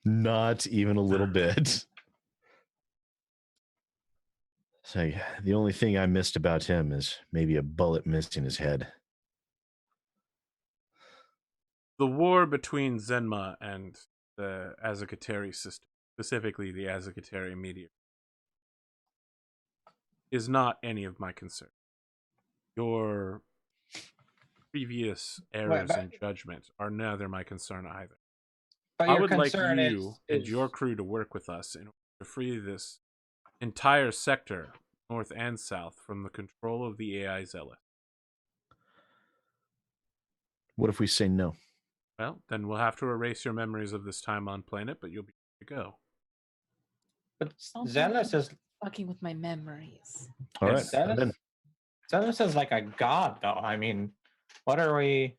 Speaker 3: Not even a little bit. So the only thing I missed about him is maybe a bullet missing his head.
Speaker 1: The war between Zenma and the Azakateri system, specifically the Azakateri media, is not any of my concern. Your previous errors in judgment are neither my concern either.
Speaker 2: But
Speaker 1: I
Speaker 2: your
Speaker 1: would like
Speaker 2: concern
Speaker 1: you and
Speaker 2: is
Speaker 1: your crew to work with us in order to free this entire sector, north and south, from the control of the AI zealot.
Speaker 3: What if we say no?
Speaker 1: Well, then we'll have to erase your memories of this time on planet, but you'll be good to go.
Speaker 2: But
Speaker 4: Don't
Speaker 2: Zealous is
Speaker 4: fucking with my memories.
Speaker 3: All right.
Speaker 2: Zealous, Zealous is like a god, though. I mean, what are we?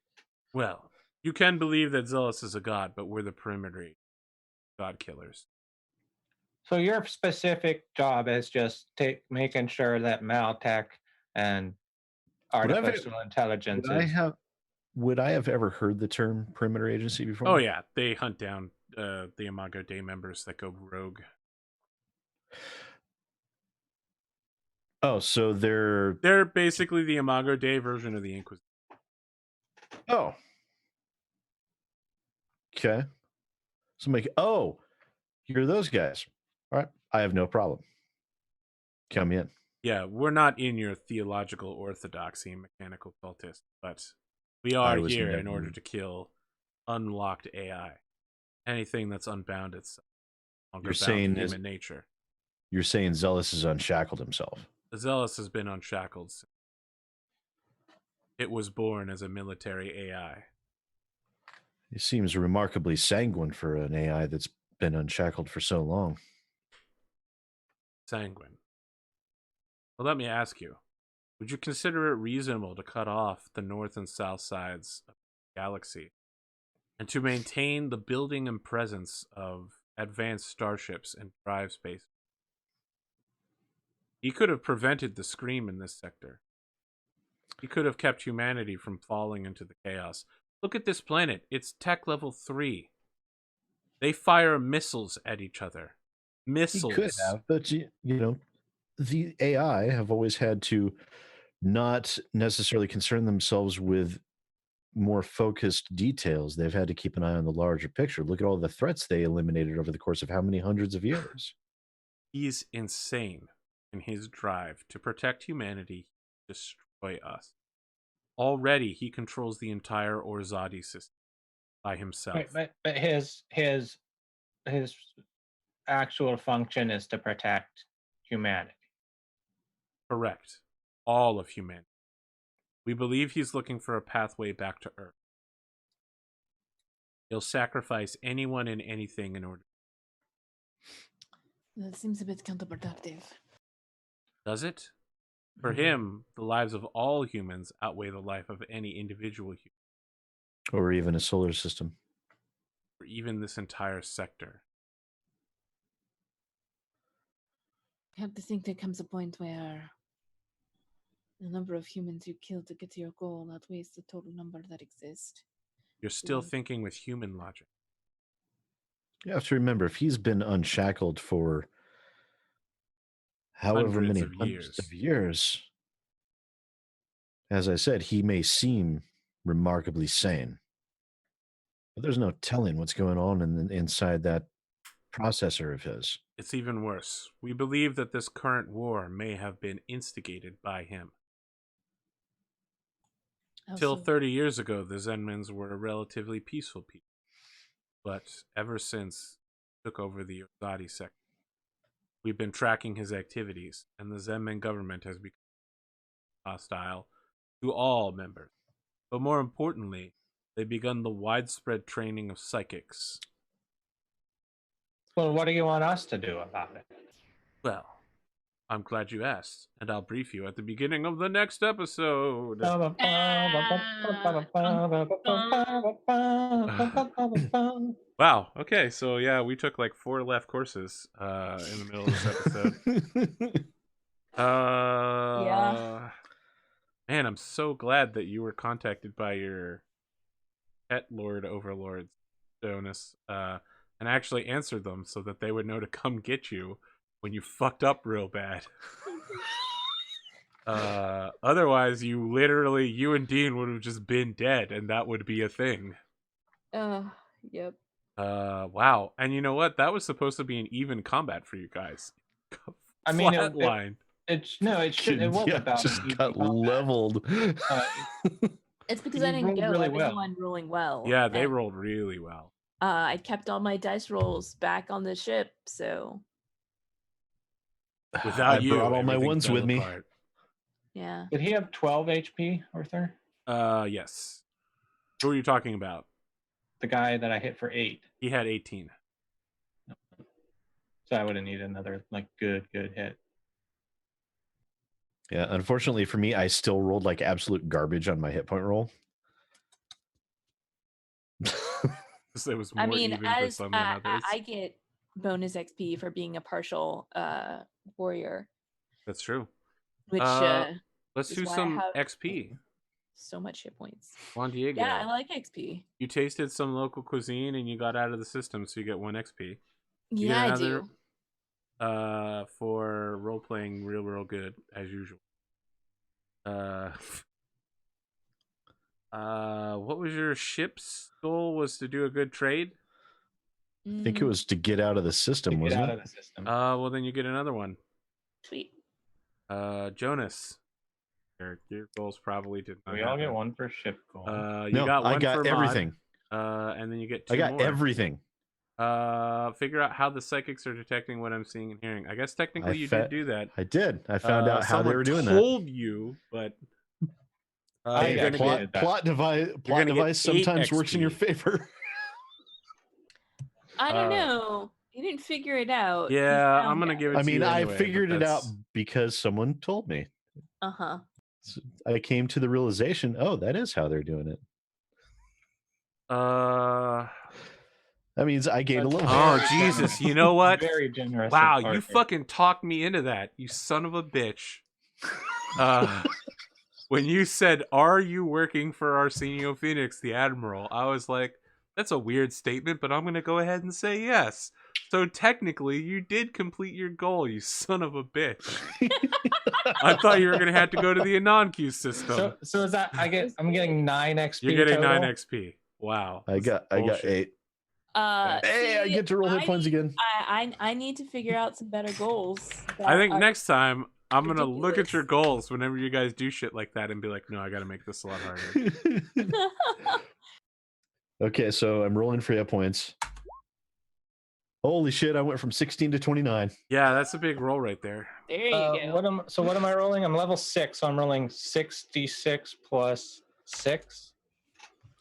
Speaker 1: Well, you can believe that Zealous is a god, but we're the perimeter god killers.
Speaker 2: So your specific job is just making sure that Maltech and artificial intelligence
Speaker 3: Would I have ever heard the term perimeter agency before?
Speaker 1: Oh yeah, they hunt down the Imago Dei members that go rogue.
Speaker 3: Oh, so
Speaker 1: they're basically the Imago Dei version of the Inquisition.
Speaker 3: Oh. Okay. So I'm like, oh, you're those guys. All right. I have no problem. Come in.
Speaker 1: Yeah, we're not in your theological orthodoxy, mechanical cultist, but we are here in order to kill unlocked AI. Anything that's unbound itself.
Speaker 3: You're saying
Speaker 1: human nature.
Speaker 3: You're saying Zealous has unshackled himself.
Speaker 1: Zealous has been unshackled. It was born as a military AI.
Speaker 3: He seems remarkably sanguine for an AI that's been unshackled for so long.
Speaker 1: Sanguine. Well, let me ask you. Would you consider it reasonable to cut off the north and south sides of the galaxy and to maintain the building and presence of advanced starships and drive space? He could have prevented the scream in this sector. He could have kept humanity from falling into the chaos. Look at this planet. It's tech level 3. They fire missiles at each other. Missiles.
Speaker 3: He could have, but you know, the AI have always had to not necessarily concern themselves with more focused details. They've had to keep an eye on the larger picture. Look at all the threats they eliminated over the course of how many hundreds of years.
Speaker 1: He's insane in his drive to protect humanity, destroy us. Already, he controls the entire Orzadi system. by himself.
Speaker 2: But his actual function is to protect humanity.
Speaker 1: Correct. All of humanity. We believe he's looking for a pathway back to Earth. He'll sacrifice anyone and anything in order.
Speaker 4: That seems a bit counterproductive.
Speaker 1: Does it? For him, the lives of all humans outweigh the life of any individual human,
Speaker 3: Or even a solar system.
Speaker 1: or even this entire sector.
Speaker 4: I have to think there comes a point where the number of humans you kill to get to your goal outweighs the total number that exist.
Speaker 1: You're still
Speaker 4: Yeah.
Speaker 1: thinking with human logic.
Speaker 3: You have to remember, if he's been unshackled for however
Speaker 1: Hundreds
Speaker 3: many
Speaker 1: of
Speaker 3: hundreds of years, as I said, he may seem remarkably sane. But there's no telling what's going on inside that processor of his.
Speaker 1: It's even worse. We believe that this current war may have been instigated by him. Till
Speaker 4: Also,
Speaker 1: 30 years ago, the Zenmans were a relatively peaceful people. But ever since he took over the Ozadi sector, we've been tracking his activities, and the Zenman government has become hostile to all members. But more importantly, they've begun the widespread training of psychics.
Speaker 2: Well, what do you want us to do about it?
Speaker 1: Well, I'm glad you asked, and I'll brief you at the beginning of the next episode. Wow. Okay. So yeah, we took like 4 left courses in the middle of this episode.
Speaker 4: Yeah.
Speaker 1: Man, I'm so glad that you were contacted by your pet lord overlords, Jonas, and actually answered them so that they would know to come get you when you fucked up real bad. Otherwise, you and Dean would have just been dead, and that would be a thing.
Speaker 4: Yep.
Speaker 1: Wow. And you know what? That was supposed to be an even combat for you guys.
Speaker 2: I mean,
Speaker 1: Flatline.
Speaker 2: it was about
Speaker 3: just
Speaker 2: an
Speaker 3: got
Speaker 2: combat.
Speaker 3: leveled.
Speaker 4: It's because
Speaker 2: You
Speaker 4: I didn't
Speaker 2: rolled
Speaker 4: go.
Speaker 2: really
Speaker 4: I was
Speaker 2: well.
Speaker 4: the one rolling well.
Speaker 1: Yeah, they
Speaker 4: and,
Speaker 1: rolled really well.
Speaker 4: I kept all my dice rolls back on the ship, so
Speaker 1: Without
Speaker 3: I
Speaker 1: you,
Speaker 3: brought all my
Speaker 1: everything
Speaker 3: ones
Speaker 1: fell
Speaker 3: with me.
Speaker 1: apart.
Speaker 4: yeah.
Speaker 2: Did he have 12 HP, Arthur?
Speaker 1: Yes. Who are you talking about?
Speaker 2: The guy that I hit for 8.
Speaker 1: He had 18.
Speaker 2: So I would have needed another good hit.
Speaker 3: Yeah, unfortunately for me, I still rolled like absolute garbage on my hit point roll.
Speaker 1: So it was more even for some than others.
Speaker 4: I get bonus XP for being a partial warrior,
Speaker 1: That's true.
Speaker 4: which
Speaker 1: Let's
Speaker 4: is
Speaker 1: do
Speaker 4: why I
Speaker 1: some
Speaker 4: have
Speaker 1: XP.
Speaker 4: so much hit points.
Speaker 1: Juan Diego.
Speaker 4: Yeah, I like XP.
Speaker 1: You tasted some local cuisine and you got out of the system, so you get 1 XP.
Speaker 4: Yeah, I do.
Speaker 1: For role playing real good as usual. What was your ship's goal? Was to do a good trade?
Speaker 3: I think it was to get out of the system, wasn't
Speaker 2: Get
Speaker 3: it?
Speaker 2: out of the system.
Speaker 1: Well then you get another one.
Speaker 4: Sweet.
Speaker 1: Jonas. Your goals probably did not
Speaker 2: We all get
Speaker 1: happen.
Speaker 2: 1 per ship goal.
Speaker 1: You
Speaker 3: No,
Speaker 1: got 1
Speaker 3: I got
Speaker 1: for
Speaker 3: everything.
Speaker 1: mod, and then you get 2
Speaker 3: I got
Speaker 1: more.
Speaker 3: everything.
Speaker 1: Figure out how the psychics are detecting what I'm seeing and hearing. I guess technically you did do that.
Speaker 3: I did. I found out how they were doing that.
Speaker 1: Told you, but
Speaker 2: I
Speaker 1: you're
Speaker 2: got
Speaker 1: gonna
Speaker 2: it.
Speaker 1: get,
Speaker 3: Plot device
Speaker 1: get 8
Speaker 3: sometimes works in your
Speaker 1: XP.
Speaker 3: favor.
Speaker 4: I don't know. You didn't figure it out.
Speaker 1: Yeah, I'm gonna give it.
Speaker 3: I
Speaker 1: to
Speaker 3: mean,
Speaker 1: you
Speaker 3: I
Speaker 1: anyway,
Speaker 3: figured
Speaker 1: but
Speaker 3: it out
Speaker 1: that's-
Speaker 3: because someone told me.
Speaker 4: Uh-huh.
Speaker 3: So I came to the realization, oh, that is how they're doing it. That means I gained a
Speaker 2: That's
Speaker 3: level.
Speaker 1: Oh
Speaker 2: Very
Speaker 1: Jesus!
Speaker 2: generous.
Speaker 1: You know what?
Speaker 2: Very generous.
Speaker 1: Wow,
Speaker 2: of
Speaker 1: you
Speaker 2: Arthur.
Speaker 1: fucking talked me into that, you son of a bitch. When you said, "Are you working for Arsenio Phoenix, the Admiral?" I was like, "That's a weird statement," but I'm gonna go ahead and say yes. So technically, you did complete your goal, you son of a bitch. I thought you were gonna have to go to the non-Q system.
Speaker 2: So is that I'm getting 9 XP.
Speaker 1: You're getting
Speaker 2: total?
Speaker 1: 9 XP. Wow.
Speaker 3: I got 8. Hey, I
Speaker 4: see,
Speaker 3: get to roll hit points again.
Speaker 4: I need to figure out some better goals.
Speaker 1: I think
Speaker 4: that are-
Speaker 1: next time I'm gonna look at
Speaker 4: ridiculous.
Speaker 1: your goals whenever you guys do shit like that and be like, no, I gotta make this a lot harder.
Speaker 3: Okay, so I'm rolling for hit points. Holy shit! I went from 16 to 29.
Speaker 1: Yeah, that's a big roll right there.
Speaker 4: There you go.
Speaker 2: What am I rolling? I'm level 6, so I'm rolling 66 plus 6.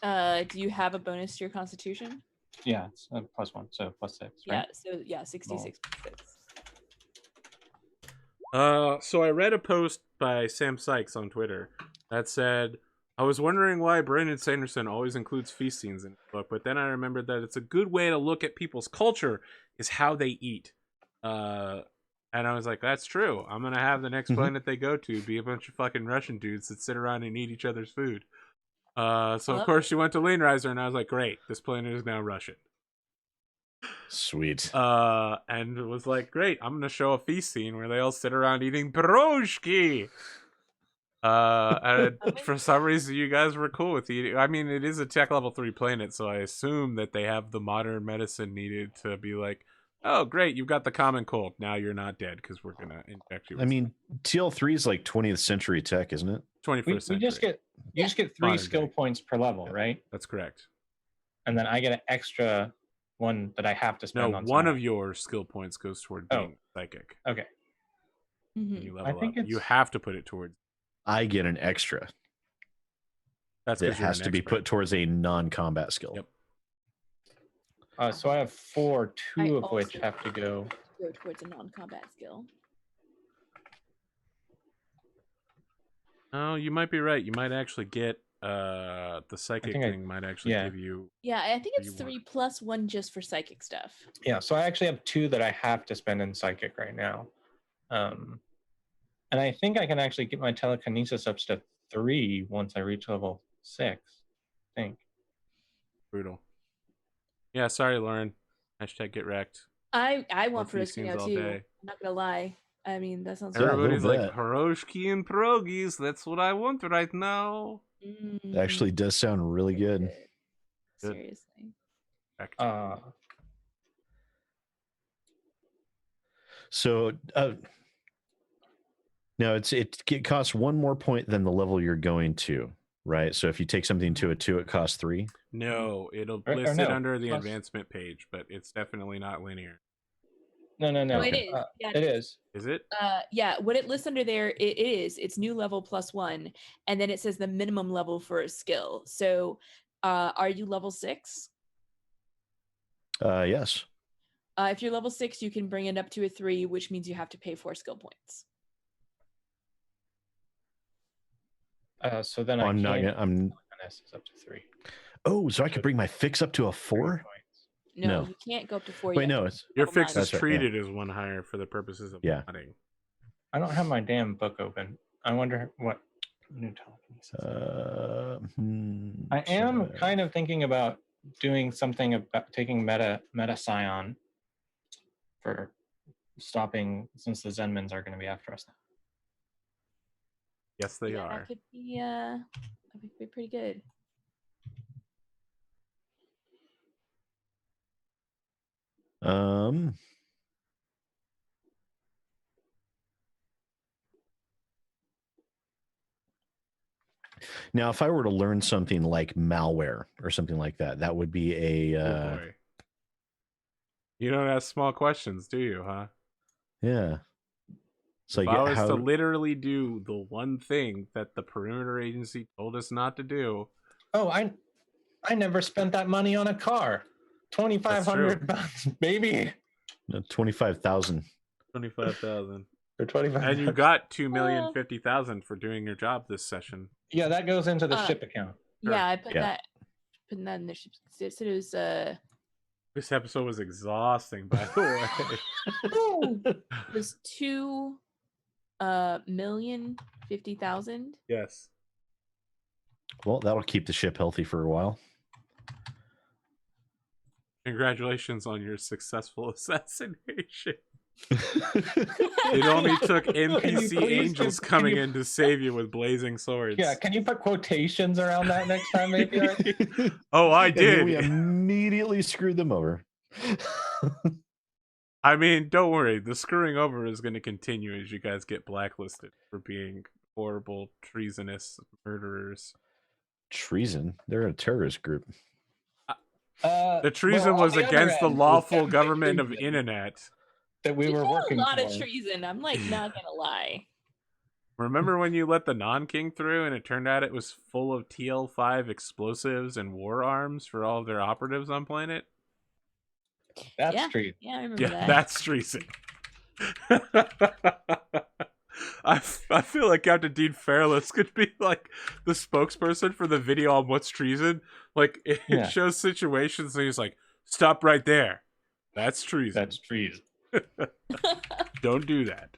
Speaker 4: Do you have a bonus to your constitution?
Speaker 2: Yeah, it's plus 1, so plus 6.
Speaker 4: Yeah,
Speaker 2: Right?
Speaker 4: so yeah, 66 plus 6.
Speaker 1: So I read a post by Sam Sykes on Twitter that said, I was wondering why Brandon Sanderson always includes feast scenes in his book, but then I remembered that it's a good way to look at people's culture is how they eat. And I was like, that's true. I'm going to have the next planet they go to be a bunch of fucking Russian dudes that sit around and eat each other's food. So of course she went to Lane Riser, and I was like, great, this planet is now Russian.
Speaker 3: Sweet.
Speaker 1: And it was like, great, I'm gonna show a feast scene where they all sit around eating pierogi. And for some reason you guys were cool with eating. I mean, it is a tech level 3 planet, so I assume that they have the modern medicine needed to be like, oh great, you've got the common cold, now you're not dead because we're gonna inject you with
Speaker 3: I mean, TL3 is like 20th century tech, isn't it?
Speaker 1: 21st century.
Speaker 2: You just get 3
Speaker 1: Modern
Speaker 2: skill
Speaker 1: day.
Speaker 2: points per level,
Speaker 1: Yeah.
Speaker 2: right?
Speaker 1: That's correct.
Speaker 2: And then I get an extra one that I have to spend
Speaker 1: No,
Speaker 2: on
Speaker 1: one
Speaker 2: someone.
Speaker 1: of your skill points goes toward being psychic.
Speaker 2: Okay.
Speaker 1: When
Speaker 4: Mhm.
Speaker 1: you
Speaker 2: I
Speaker 1: level
Speaker 2: think
Speaker 1: up, you
Speaker 2: it's-
Speaker 1: have to put it towards.
Speaker 3: I get an extra
Speaker 1: That's
Speaker 3: that
Speaker 1: 'cause you're
Speaker 3: has
Speaker 1: an
Speaker 3: to be
Speaker 1: expert.
Speaker 3: put towards a non-combat skill.
Speaker 1: Yep.
Speaker 2: So I have 4, 2
Speaker 4: I
Speaker 2: of which
Speaker 4: also-
Speaker 2: have to go.
Speaker 4: Go towards a non-combat skill.
Speaker 1: Oh, you might be right. You might actually get the psychic
Speaker 2: think I-
Speaker 1: thing might actually
Speaker 2: yeah.
Speaker 1: give you.
Speaker 4: Yeah, I think
Speaker 1: What
Speaker 4: it's
Speaker 1: do you
Speaker 4: 3
Speaker 1: want?
Speaker 4: plus 1 just for psychic stuff.
Speaker 2: Yeah, so I actually have 2 that I have to spend in psychic right now. And I think I can actually get my telekinesis up to 3 once I reach level 6. I think.
Speaker 1: Brutal. Yeah, sorry, Lauren. Hashtag get wrecked.
Speaker 4: I want
Speaker 1: More feast
Speaker 4: pierogi
Speaker 1: scenes
Speaker 4: now
Speaker 1: all
Speaker 4: too.
Speaker 1: day.
Speaker 4: I'm not gonna lie. I mean, that sounds
Speaker 3: Yeah, a
Speaker 4: good.
Speaker 3: little
Speaker 1: Everybody's like
Speaker 3: bit.
Speaker 1: pierogi and pierogies. That's what I want right now.
Speaker 3: It actually does sound really good.
Speaker 1: Good.
Speaker 4: Seriously.
Speaker 1: Back to
Speaker 3: So now it costs 1 more point than the level you're going to, right? So if you take something to a 2, it costs 3.
Speaker 1: no, it'll
Speaker 2: Or
Speaker 1: list it
Speaker 2: no,
Speaker 1: under the
Speaker 2: plus-
Speaker 1: advancement page, but it's definitely not linear.
Speaker 2: No.
Speaker 4: No, it
Speaker 3: Okay.
Speaker 4: is. Yeah,
Speaker 2: It is.
Speaker 1: Is it?
Speaker 4: yeah, what it lists under there, it is. It's new level plus 1, and then it says the minimum level for a skill. So, are you level 6?
Speaker 3: Yes.
Speaker 4: If you're level 6, you can bring it up to a 3, which means you have to pay 4 skill points.
Speaker 2: So then
Speaker 3: I'm not
Speaker 2: can't.
Speaker 3: gonna.
Speaker 2: Telekinesis is up to 3.
Speaker 3: Oh, so I could bring my fix up to a 4?
Speaker 4: No,
Speaker 3: No.
Speaker 4: you can't go up to 4
Speaker 3: Wait,
Speaker 4: yet.
Speaker 3: no, it's
Speaker 1: Your
Speaker 4: Level
Speaker 1: fix
Speaker 4: 9.
Speaker 1: is
Speaker 3: That's right, yeah.
Speaker 1: treated as 1 higher for the purposes of
Speaker 3: Yeah.
Speaker 1: modding.
Speaker 2: I don't have my damn book open. I wonder what new telekinesis. I am kind of thinking about doing something about taking meta scion for stopping, since the Zenmans are going to be after us now.
Speaker 1: Yes, they
Speaker 4: Yeah,
Speaker 1: are.
Speaker 4: that could be pretty good.
Speaker 3: Now, if I were to learn something like malware or something like that, that would be a
Speaker 1: Oh boy. You don't ask small questions, do you, huh?
Speaker 3: yeah. So
Speaker 1: If
Speaker 3: I
Speaker 1: I
Speaker 3: get
Speaker 1: was
Speaker 3: how
Speaker 1: to literally do the one thing that the perimeter agency told us not to do,
Speaker 2: Oh, I never spent that money on a car. 2,500 bucks, baby.
Speaker 3: 25,000.
Speaker 1: 25,000,
Speaker 2: Or 25.
Speaker 1: and you got 2,050,000 for doing your job this session.
Speaker 2: Yeah, that goes into the ship account.
Speaker 1: Sure.
Speaker 4: Yeah, I put
Speaker 3: Yeah.
Speaker 4: putting that in the ship. It said it was
Speaker 1: This episode was exhausting, by the way.
Speaker 4: it was 2,050,000.
Speaker 1: Yes.
Speaker 3: Well, that'll keep the ship healthy for a while.
Speaker 1: Congratulations on your successful assassination. It only took NPC
Speaker 2: please
Speaker 1: angels
Speaker 2: just-
Speaker 1: coming in to save you with blazing swords.
Speaker 2: Yeah, can you put quotations around that next time, maybe?
Speaker 1: Oh, I
Speaker 3: And then we
Speaker 1: did.
Speaker 3: immediately screwed them over.
Speaker 1: I mean, don't worry. The screwing over is going to continue as you guys get blacklisted for being horrible, treasonous murderers.
Speaker 3: Treason? They're a terrorist group.
Speaker 1: The treason was against the lawful government of internet.
Speaker 2: that we were
Speaker 4: did
Speaker 2: working
Speaker 4: a lot
Speaker 2: for.
Speaker 4: of treason. I'm like not gonna lie.
Speaker 1: Remember when you let the non-king through and it turned out it was full of TL5 explosives and war arms for all of their operatives on planet?
Speaker 2: That's
Speaker 4: Yeah.
Speaker 2: treason.
Speaker 4: Yeah, I remember
Speaker 1: Yeah,
Speaker 4: that.
Speaker 1: that's treason. I feel like Captain Dean Fairless could be like the spokesperson for the video on what's treason. Like it shows situations and he's like, "Stop right there. That's treason.
Speaker 2: That's treason."
Speaker 1: Don't do that."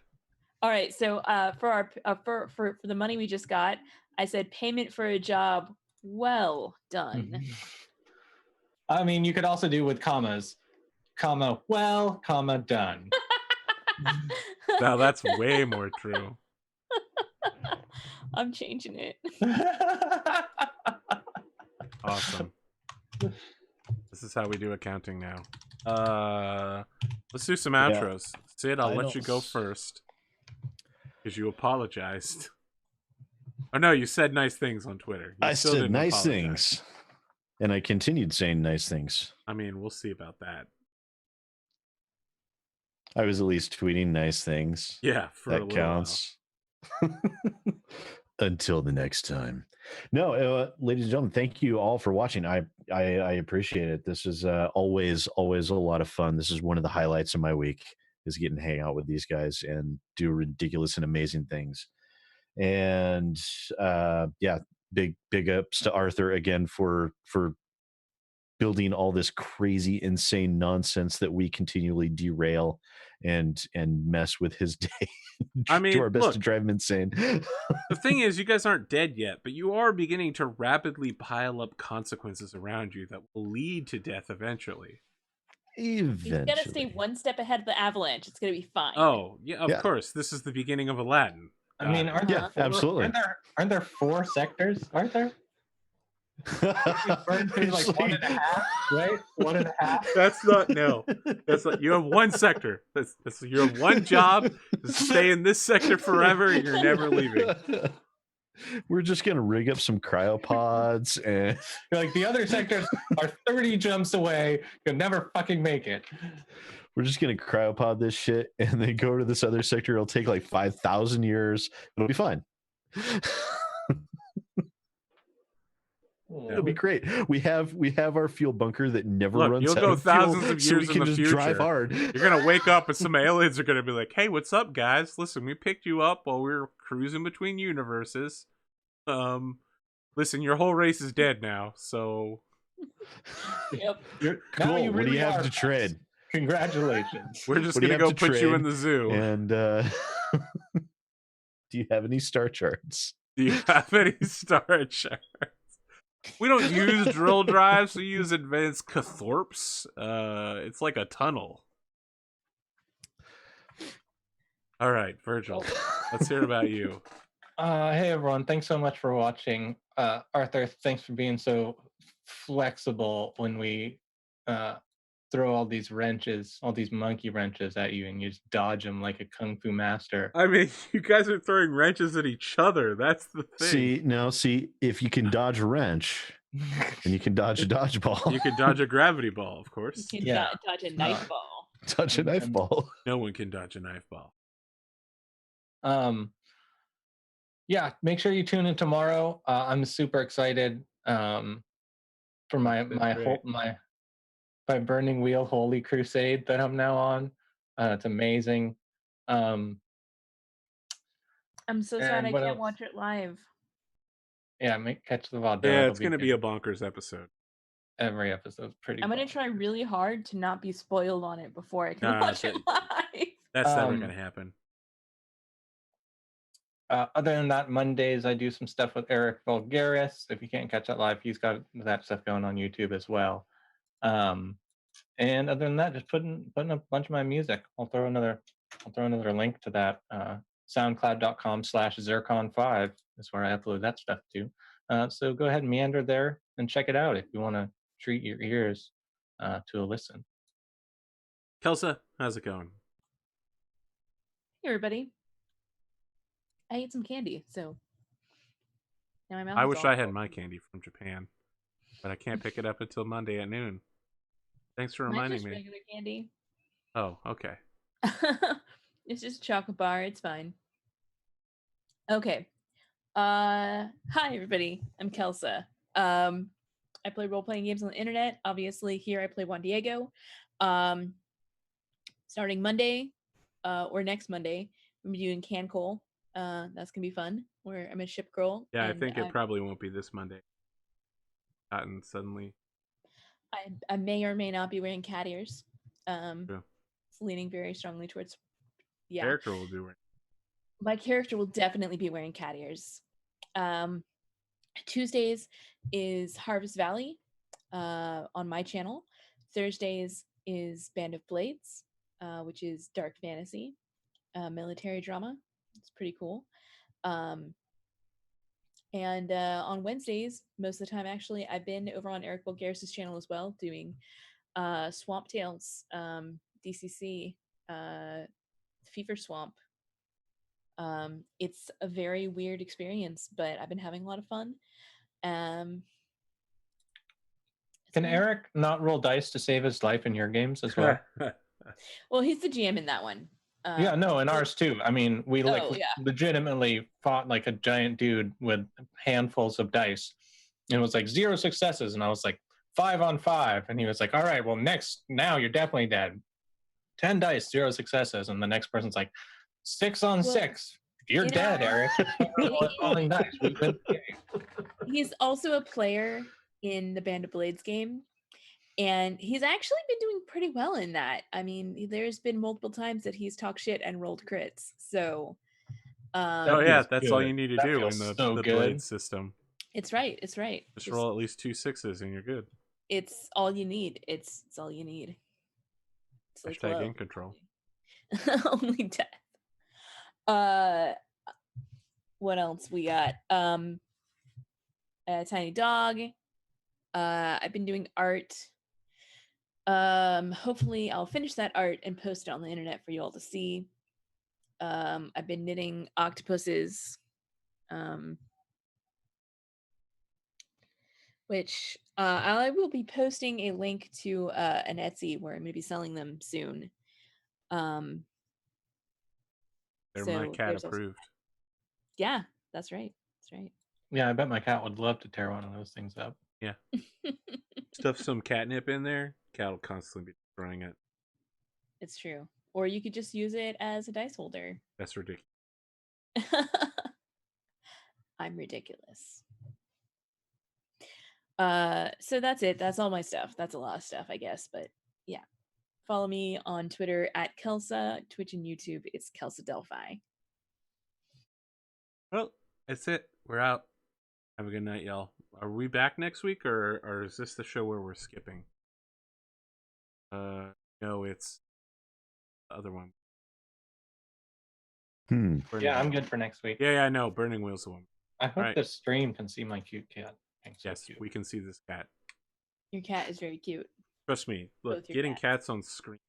Speaker 4: All right, so for our for the money we just got, I said payment for a job well done.
Speaker 2: I mean, you could also do with commas, comma well, comma done.
Speaker 1: Now that's way more true.
Speaker 4: I'm changing it.
Speaker 1: Awesome. This is how we do accounting now. Let's do some outros. Sid, I'll let you go first. Because you apologized. Oh no, you said nice things on Twitter.
Speaker 3: I said nice things. And I continued saying nice things.
Speaker 1: I mean, we'll see about that.
Speaker 3: I was at least tweeting nice things.
Speaker 1: Yeah, for
Speaker 3: that counts. Until the next time. No, ladies and gentlemen, thank you all for watching. I appreciate it. This is always a lot of fun. This is one of the highlights of my week, is getting to hang out with these guys and do ridiculous and amazing things. And big ups to Arthur again for building all this crazy, insane nonsense that we continually derail and mess with his day.
Speaker 1: I mean,
Speaker 3: do our best to drive him insane.
Speaker 1: The thing is, you guys aren't dead yet, but you are beginning to rapidly pile up consequences around you that will lead to death eventually.
Speaker 4: You've got to stay one step ahead of the avalanche. It's going to be fine.
Speaker 1: Oh, yeah, of course. This is the beginning of Aladdin.
Speaker 2: I mean,
Speaker 3: absolutely.
Speaker 2: Aren't there 4 sectors? Aren't there? Like 1.5, right? 1.5.
Speaker 1: That's not That's not. You have one sector. That's you have one job to stay in this sector forever, and you're never leaving.
Speaker 3: We're just gonna rig up some cryopods, and
Speaker 2: you're like, the other sectors are 30 jumps away. You'll never fucking make it.
Speaker 3: We're just gonna cryopod this shit, and then go to this other sector. It'll take like 5,000 years. It'll be fine. It'll be great. We have our fuel bunker that never runs
Speaker 1: you'll
Speaker 3: out
Speaker 1: go
Speaker 3: of
Speaker 1: thousands
Speaker 3: fuel,
Speaker 1: of years
Speaker 3: so we
Speaker 1: in
Speaker 3: can
Speaker 1: the
Speaker 3: just
Speaker 1: future.
Speaker 3: drive hard.
Speaker 1: You're gonna wake up and some aliens are gonna be like, "Hey, what's up, guys? Listen, we picked you up while we were cruising between universes. Listen, your whole race is dead now, so."
Speaker 2: Yep.
Speaker 3: Cool. What do you have to trade?
Speaker 2: Congratulations.
Speaker 1: We're just gonna go put you in the zoo.
Speaker 3: And do you have any star charts?
Speaker 1: Do you have any star charts? We don't use drill drives. We use advanced cathorps. It's like a tunnel. All right, Virgil. Let's hear about you.
Speaker 2: Hey everyone, thanks so much for watching. Arthur, thanks for being so flexible when we throw all these wrenches, all these monkey wrenches at you, and you just dodge them like a kung fu master.
Speaker 1: I mean, you guys are throwing wrenches at each other. That's the thing.
Speaker 3: See, if you can dodge a wrench, and you can dodge a dodgeball.
Speaker 1: You can dodge a gravity ball, of course.
Speaker 4: You can dodge a knife ball.
Speaker 3: Dodge a knife ball.
Speaker 1: No one can dodge a knife ball.
Speaker 2: Yeah, make sure you tune in tomorrow. I'm super excited for my Burning Wheel Holy Crusade that I'm now on. It's amazing.
Speaker 4: I'm so sad I can't watch it live.
Speaker 2: Yeah, catch the VOD.
Speaker 1: Yeah, it's going to be a bonkers episode.
Speaker 2: Every episode's pretty.
Speaker 4: I'm going to try really hard to not be spoiled on it before I can watch it live.
Speaker 1: That's never going to happen.
Speaker 2: Other than that, Mondays I do some stuff with Eric Vulgaris. If you can't catch that live, he's got that stuff going on YouTube as well. And other than that, just putting a bunch of my music. I'll throw another link to that. SoundCloud.com/Zircon5 is where I upload that stuff to. So go ahead and meander there and check it out if you want to treat your ears to a listen.
Speaker 1: Kelsa, how's it going?
Speaker 4: Hey everybody. I ate some candy, so now my mouth
Speaker 1: I wish I had my candy from Japan, but I can't pick it up until Monday at noon. Thanks for
Speaker 4: Mine's
Speaker 1: reminding
Speaker 4: just
Speaker 1: me.
Speaker 4: regular candy.
Speaker 1: Oh, okay.
Speaker 4: It's just a chocolate bar. It's fine. Okay. Hi everybody. I'm Kelsa. I play role-playing games on the internet. Obviously, here I play Juan Diego. Starting Monday, or next Monday, I'm doing Can Cole. That's gonna be fun. Where I'm a ship girl.
Speaker 1: Yeah, I
Speaker 4: and
Speaker 1: think it probably won't be this Monday. Gotten suddenly.
Speaker 4: I may or may not be wearing cat ears.
Speaker 1: True.
Speaker 4: It's leaning very strongly towards. Yeah,
Speaker 1: Character will be wearing.
Speaker 4: my character will definitely be wearing cat ears. Tuesdays is Harvest Valley on my channel. Thursdays is Band of Blades, which is dark fantasy, military drama. It's pretty cool. And on Wednesdays, most of the time, actually, I've been over on Eric Bulgaris' channel as well, doing Swamp Tales, DCC, Fever Swamp. It's a very weird experience, but I've been having a lot of fun.
Speaker 2: Can Eric not roll dice to save his life in your games as well?
Speaker 4: Well, he's the GM in that one.
Speaker 2: Yeah, no, in ours too. I mean, we
Speaker 4: yeah.
Speaker 2: legitimately fought like a giant dude with handfuls of dice. And it was like 0 successes. And I was like, 5 on 5. And he was like, all right, well, now you're definitely dead. 10 dice, 0 successes. And the next person's like, 6 on 6. You're dead, Eric. Rolling dice. We win the game.
Speaker 4: He's also a player in the Band of Blades game. And he's actually been doing pretty well in that. I mean, there's been multiple times that he's talked shit and rolled crits. So,
Speaker 1: oh yeah, that's
Speaker 2: good.
Speaker 1: all you need to
Speaker 2: That
Speaker 1: do in
Speaker 2: feels
Speaker 1: the blade system.
Speaker 4: It's right. It's right.
Speaker 1: Just roll at least 2 6s and you're good.
Speaker 4: It's all you need. It's all you need. It's like
Speaker 1: Hashtag in control.
Speaker 4: Only death. What else we got? A tiny dog. I've been doing art. Hopefully I'll finish that art and post it on the internet for you all to see. I've been knitting octopuses, which I will be posting a link to an Etsy where I'm going to be selling them soon.
Speaker 1: They're my cat approved.
Speaker 4: Yeah, that's right. That's right.
Speaker 2: Yeah, I bet my cat would love to tear one of those things up.
Speaker 1: Yeah. Stuff some catnip in there. Cat will constantly be destroying it.
Speaker 4: It's true. Or you could just use it as a dice holder.
Speaker 1: That's ridiculous.
Speaker 4: I'm ridiculous. So that's it. That's all my stuff. That's a lot of stuff, I guess. But yeah. Follow me on Twitter at Kelsa, Twitch and YouTube. It's Kelsa Delphi.
Speaker 1: Well, that's it. We're out. Have a good night, y'all. Are we back next week, or is this the show where we're skipping? No, it's the other one.
Speaker 2: Yeah, I'm good for next week.
Speaker 1: Yeah, I know. Burning Wheel's the one.
Speaker 2: I hope the stream can see my cute cat.
Speaker 1: Yes, we can see this cat.
Speaker 4: Your cat is very cute.
Speaker 1: Trust me. Look,
Speaker 4: Both
Speaker 1: getting cats on screen.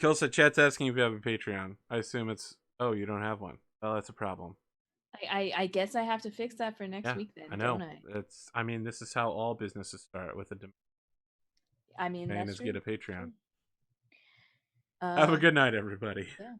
Speaker 1: Kelsa, chat's asking if you have a Patreon. I assume it's... Oh, you don't have one. Well, that's a problem.
Speaker 4: I guess I have to fix that for next week then.
Speaker 1: I know.
Speaker 4: Don't
Speaker 1: I mean, this is how all businesses start, with a demand.
Speaker 4: I mean,
Speaker 1: And
Speaker 4: that's
Speaker 1: is get a Patreon.
Speaker 4: true.
Speaker 1: Have a good night, everybody.
Speaker 4: Yeah.